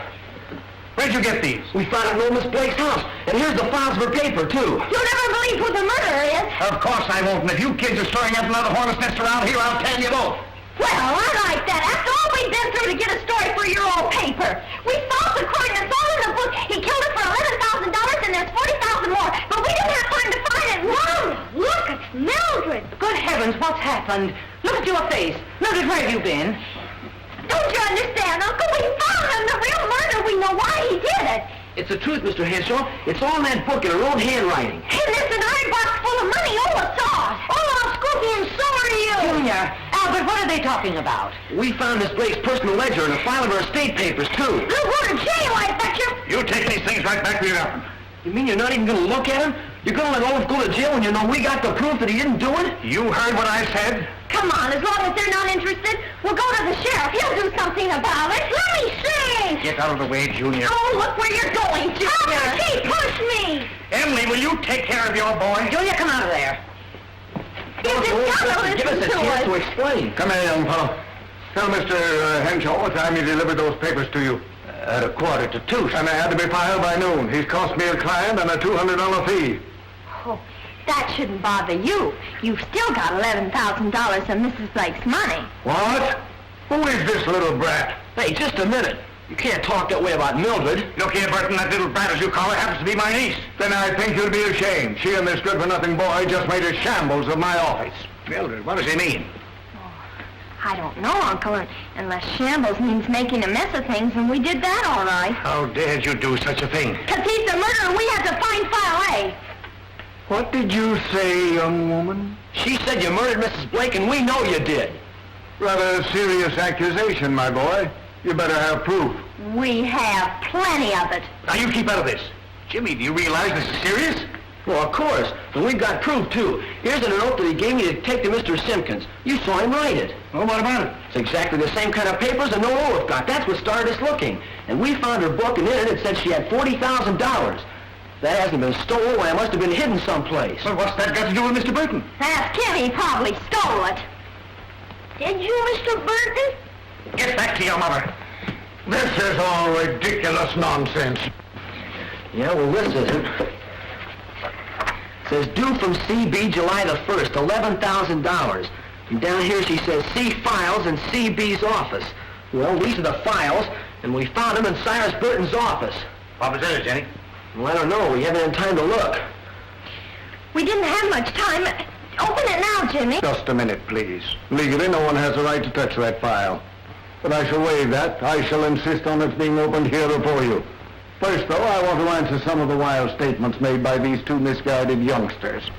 Where'd you get these? We found it in old Miss Blake's house. And here's the files of her paper, too. You'll never believe who the murderer is. Of course I won't, and if you kids are stirring up another hornet's nest around here, I'll tell you both. Well, I like that. After all we've been through to get a story for your old paper. We solved the crime and saw in the book he killed her for $11,000 and there's $40,000 more. But we didn't have time to find it. Mom, look, it's Mildred. Good heavens, what's happened? Look at your face. Mildred, where have you been? Don't you understand, Uncle? We found him, the real murderer. We know why he did it. It's the truth, Mr. Henshaw. It's all in that book in her own handwriting. And there's an iron box full of money Ola saw. Ola, Scooby, and so are you. Junior, Albert, what are they talking about? We found Miss Blake's personal ledger and a file of her estate papers, too. They'll go to jail, I bet you. You take these things right back to your office. You mean you're not even going to look at him? You're going to let Olaf go to jail when you know we got the proof that he didn't do it? You heard what I said? Come on, as long as they're not interested, we'll go to the sheriff. He'll do something about it. Let me see. Get out of the way, Junior. Oh, look where you're going, Junior. He pushed me. Emily, will you take care of your boy? Junior, come out of there. You just gotta Give us listen a chance to to us. explain. Come here, young fellow. Tell Mr. Henshaw what time he delivered those papers to you. At 1:45. And they had to be filed by noon. He's cost me a client and a $200 fee. Oh, that shouldn't bother you. You've still got $11,000 of Mrs. Blake's money. What? Who is this little brat? Hey, just a minute. You can't talk that way about Mildred. Look here, Burton, that little brat, as you call her, happens to be my niece. Then I think you'll be ashamed. She and this good-for-nothing boy just made a shambles of my office. Mildred, what does he mean? I don't know, Uncle, unless shambles means making a mess of things, and we did that all right. How dared you do such a thing? 'Cause he's the murderer, and we have to find File A. What did you say, young woman? She said you murdered Mrs. Blake, and we know you did. Rather a serious accusation, my boy. You better have proof. We have plenty of it. Now, you keep out of this. Jimmy, do you realize this is serious? Well, of course. And we've got proof, too. Here's a note that he gave me to take to Mr. Simpkins. You saw him write it. Well, what about it? It's exactly the same kind of papers that no Olaf got. That's what started us looking. And we found her book, and in it said she had $40,000. That hasn't been stolen. Why, it must have been hidden someplace. Well, what's that got to do with Mr. Burton? Ask him, he probably stole it. Did you, Mr. Burton? Get back to your mother. This is all ridiculous nonsense. Yeah, well, this isn't. It says, due from CB July the 1st, $11,000. And down here she says, see files in CB's office. Well, these are the files, and we found them in Cyrus Burton's office. What was in it, Jenny? Well, I don't know. We haven't had time to look. We didn't have much time. Open it now, Jimmy. Just a minute, please. Legally, no one has the right to touch that file. But I shall waive that. I shall insist on its being opened here before you. First, though, I want to answer some of the wild statements made by these two misguided youngsters.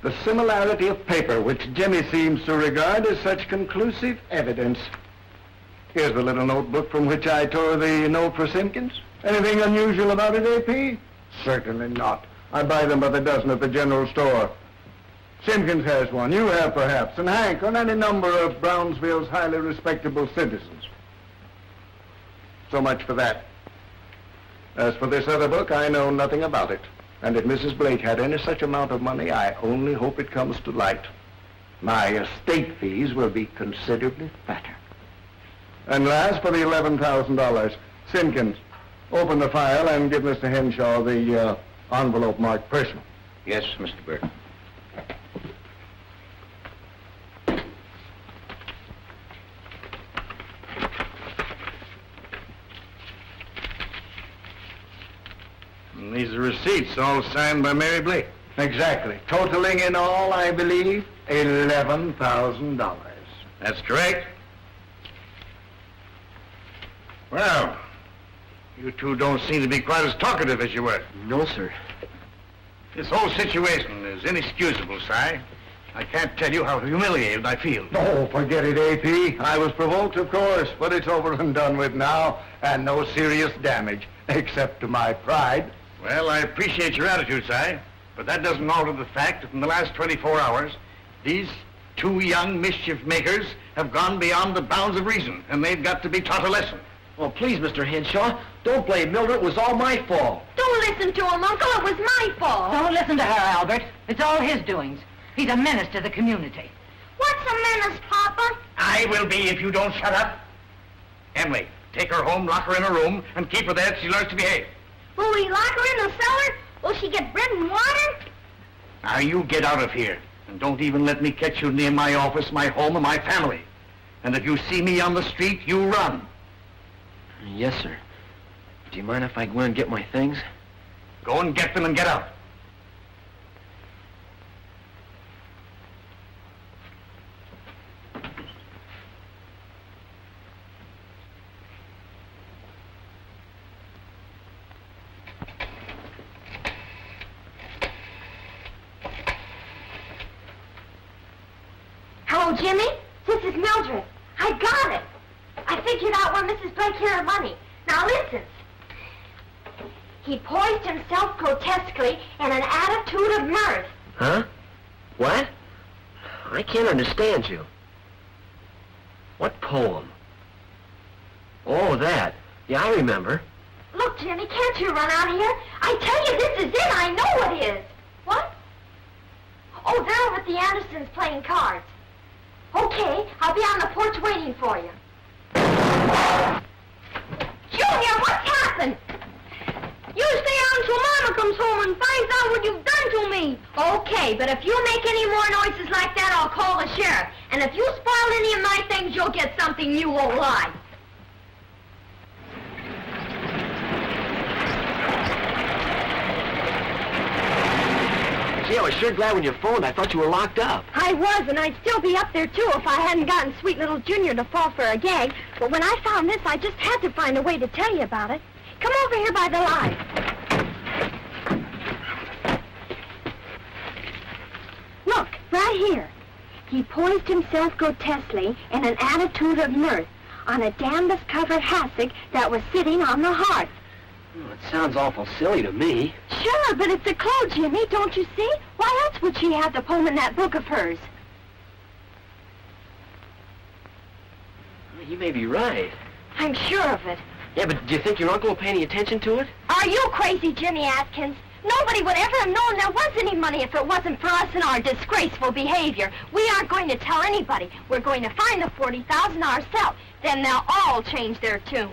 The similarity of paper, which Jimmy seems to regard as such conclusive evidence. Here's the little notebook from which I tore the note for Simpkins. Anything unusual about it, A.P.? Certainly not. I buy them by the dozen at the general store. Simpkins has one. You have, perhaps. And Hank, on any number of Brownsville's highly respectable citizens. So much for that. As for this other book, I know nothing about it. And if Mrs. Blake had any such amount of money, I only hope it comes to light. My estate fees will be considerably fatter. And last, for the $11,000, Simpkins, open the file and give Mr. Henshaw the envelope marked personal. Yes, Mr. Burton. And these are receipts, all signed by Mary Blake. Exactly. Totaling in all, I believe, $11,000. That's correct. Well, you two don't seem to be quite as talkative as you were. No, sir. This whole situation is inexcusable, Si. I can't tell you how humiliated I feel. Oh, forget it, A.P. I was provoked, of course, but it's over and done with now, and no serious damage, except to my pride. Well, I appreciate your attitude, Si, but that doesn't alter the fact that in the last 24 hours, these two young mischief makers have gone beyond the bounds of reason, and they've got to be taught a lesson. Oh, please, Mr. Henshaw, don't blame Mildred. It was all my fault. Don't listen to him, Uncle. It was my fault. Don't listen to her, Albert. It's all his doings. He's a menace to the community. What's a menace, Papa? I will be if you don't shut up. Emily, take her home, lock her in her room, and keep her there till she learns to behave. Will we lock her in the cellar? Will she get bread and water? Now, you get out of here, and don't even let me catch you near my office, my home, or my family. And if you see me on the street, you run. Yes, sir. Do you mind if I go in and get my things? Go and get them and get out. Hello, Jimmy. This is Mildred. I got it. I figured out where Mrs. Blake hid her money. Now listen. He poised himself grotesquely in an attitude of mirth. Huh? What? I can't understand you. What poem? Oh, that. Yeah, I remember. Look, Jimmy, can't you run out here? I tell you, this is it. I know it is. What? Oh, they're over at the Andersons playing cards. Okay, I'll be on the porch waiting for you. Junior, what's happened? You stay on till Mama comes home and finds out what you've done to me. Okay, but if you make any more noises like that, I'll call the sheriff. And if you spoil any of my things, you'll get something you won't like. Gee, I was sure glad when you phoned. I thought you were locked up. I was, and I'd still be up there, too, if I hadn't gotten sweet little Junior to fall for a gag. But when I found this, I just had to find a way to tell you about it. Come over here by the light. Look, right here. He poised himself grotesquely in an attitude of mirth on a canvas-covered hassock that was sitting on the hearth. Oh, it sounds awful silly to me. Sure, but it's a clue, Jimmy, don't you see? Why else would she have the poem in that book of hers? Well, you may be right. I'm sure of it. Yeah, but do you think your uncle will pay any attention to it? Are you crazy, Jimmy Atkins? Nobody would ever have known there was any money if it wasn't for us and our disgraceful behavior. We aren't going to tell anybody. We're going to find the $40,000 ourselves. Then they'll all change their tunes.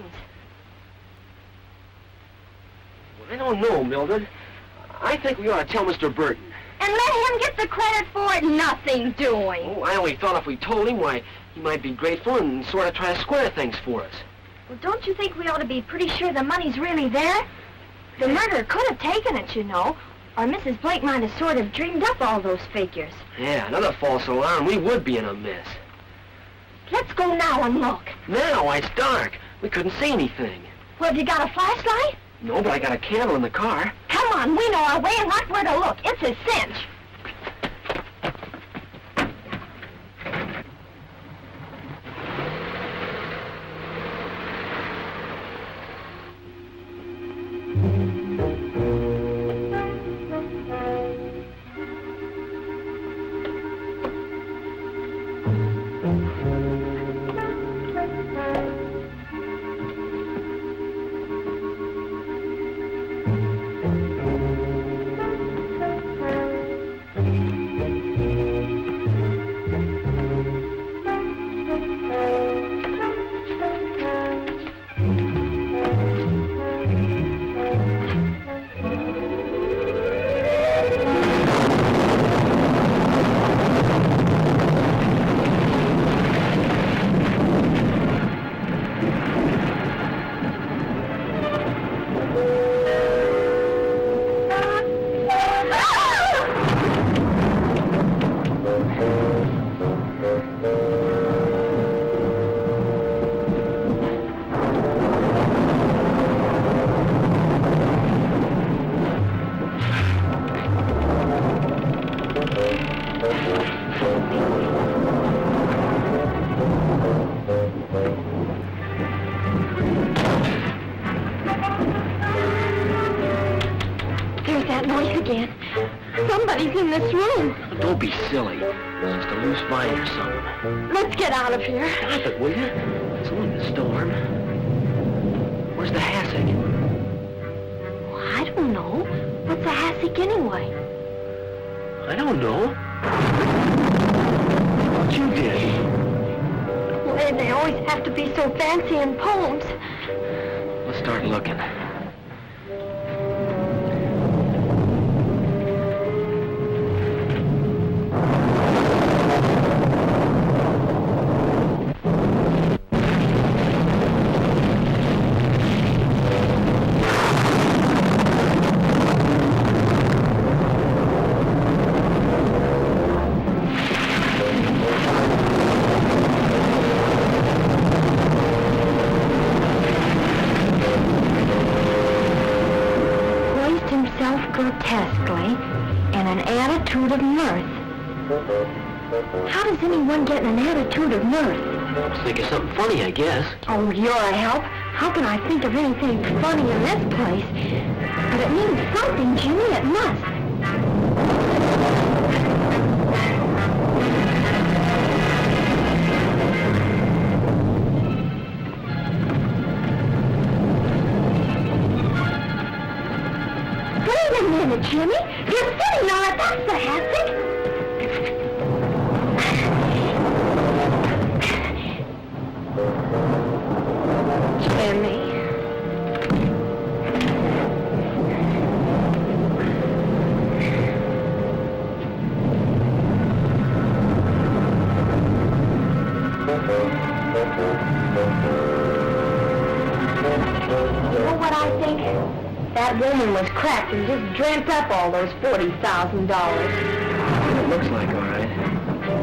I don't know, Mildred. I think we ought to tell Mr. Burton. And let him get the credit for it, nothing doing. Oh, I only thought if we told him, why, he might be grateful and sort of try to square things for us. Well, don't you think we ought to be pretty sure the money's really there? The murderer could have taken it, you know. Or Mrs. Blake might have sort of dreamed up all those figures. Yeah, another false alarm. We would be in a mess. Let's go now and look. Now, it's dark. We couldn't see anything. Well, have you got a flashlight? No, but I got a candle in the car. Come on, we know our way and right where to look. It's a cinch. Nobody's in this room. Don't be silly. It's just a loose vine or something. Let's get out of here. Stop it, will you? It's only the storm. Where's the hassock? I don't know. What's a hassock anyway? I don't know. What you did? Why they always have to be so fancy in poems? Let's start looking. Grotesquely, in an attitude of mirth. How does anyone get in an attitude of mirth? I was thinking something funny, I guess. Oh, you're a help. How can I think of anything funny in this place? But it means something, Jimmy. It must. Wait a minute, Jimmy. You're sitting on it. That's the hassock. Jimmy. You know what I think? That woman was cracked and just dreamt up all those $40,000. It looks like, all right.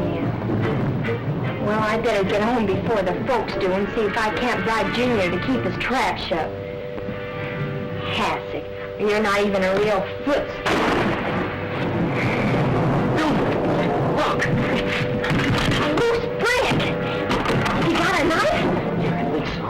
Yeah. Well, I better get home before the folks do and see if I can't bribe Junior to keep his trap shut. Hassock, you're not even a real foot. Look! A loose brick! You got a knife? Yeah, I think so.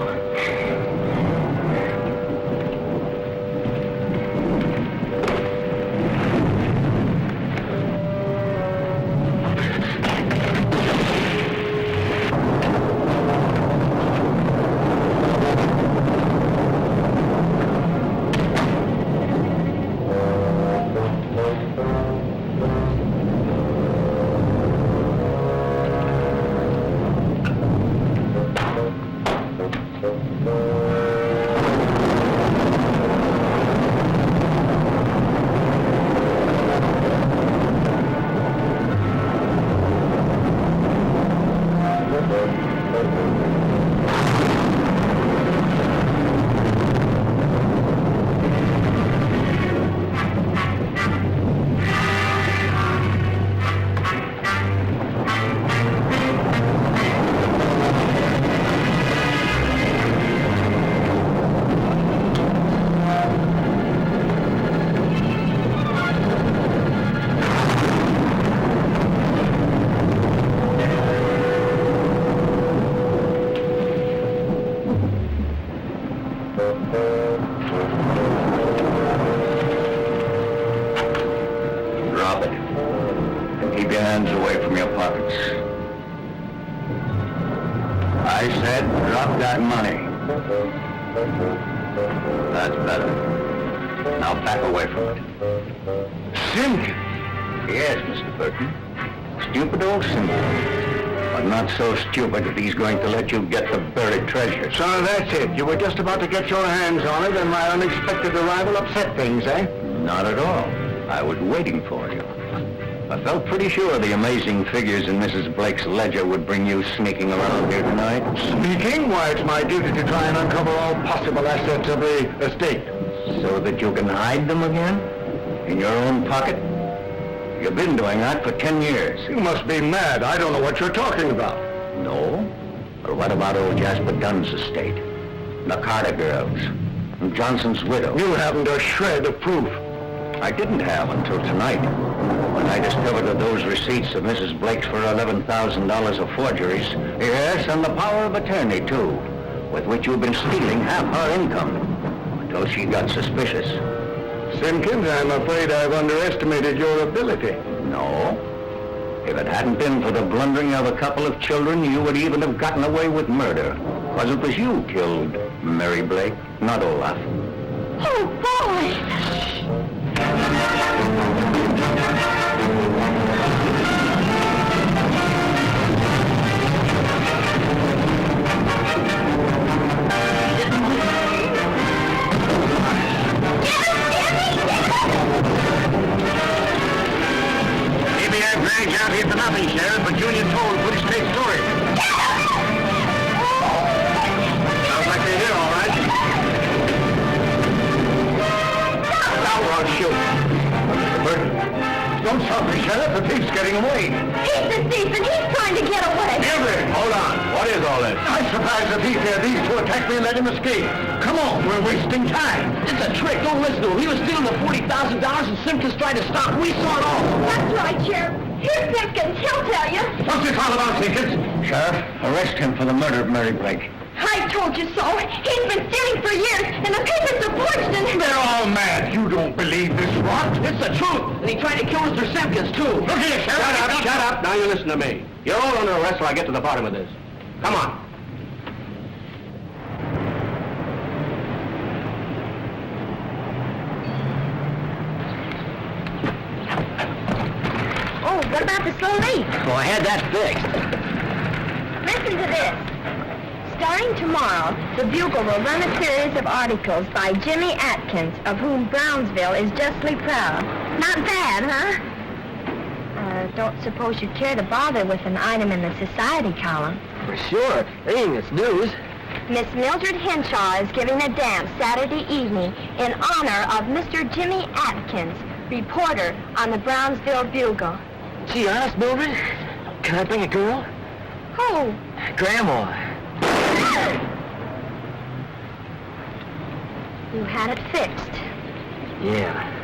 Drop it. And keep your hands away from your pockets. I said drop that money. That's better. Now back away from it. Simpkin? Yes, Mr. Burton. Stupid old Simpkin. But not so stupid that he's going to let you get the buried treasure. So that's it. You were just about to get your hands on it, and my unexpected arrival upset things, eh? Not at all. I was waiting for you. I felt pretty sure the amazing figures in Mrs. Blake's ledger would bring you sneaking around here tonight. Sneaking? Why, it's my duty to try and uncover all possible assets of the estate. So that you can hide them again? In your own pocket? You've been doing that for 10 years. You must be mad. I don't know what you're talking about. No? Or what about old Jasper Dunn's estate? The Carter girls? And Johnson's widow? You haven't a shred of proof. I didn't have until tonight, when I discovered that those receipts of Mrs. Blake's for $11,000 of forgeries. Yes, and the power of attorney, too, with which you've been stealing half her income, until she got suspicious. Simpkins, I'm afraid I've underestimated your ability. No. If it hadn't been for the blundering of a couple of children, you would even have gotten away with murder. Because it was you killed Mary Blake, not Olaf. Oh, boy! Maybe I've dragged you out here for nothing, Sheriff, but Junior told a pretty straight story. Sounds like they're here, all right. Now we're on shoot. Mr. Burton, don't stop me, Sheriff. The thief's getting away. He's the thief, and he's trying to get away. Everett, hold on. What is all this? I'm surprised the thief here. These two attacked me and let him escape. Come on, we're wasting time. It's a trick. Don't listen to him. He was stealing the $40,000 and Simpkins tried to stop him. We saw it all. That's right, Sheriff. Here's Simpkins. He'll tell you. What's this all about, Simpkins? Sheriff, arrest him for the murder of Mary Blake. I told you so. He's been stealing for years, and the papers are forged, and... They're all mad. You don't believe this rot? It's the truth. And he tried to kill Mr. Simpkins, too. Look here, Sheriff. Shut up. Now you listen to me. You're all under arrest till I get to the bottom of this. Come on. Oh, what about the slow leak? Well, I had that fixed. Listen to this. Starting tomorrow, the Bugle will run a series of articles by Jimmy Atkins, of whom Brownsville is justly proud. Not bad, huh? Don't suppose you'd care to bother with an item in the society column. For sure. Anything that's news. Miss Mildred Henshaw is giving a dance Saturday evening in honor of Mr. Jimmy Atkins, reporter on the Brownsville Bugle. Gee, honest, Mildred? Can I bring a girl? Who? Grandma. You had it fixed. Yeah.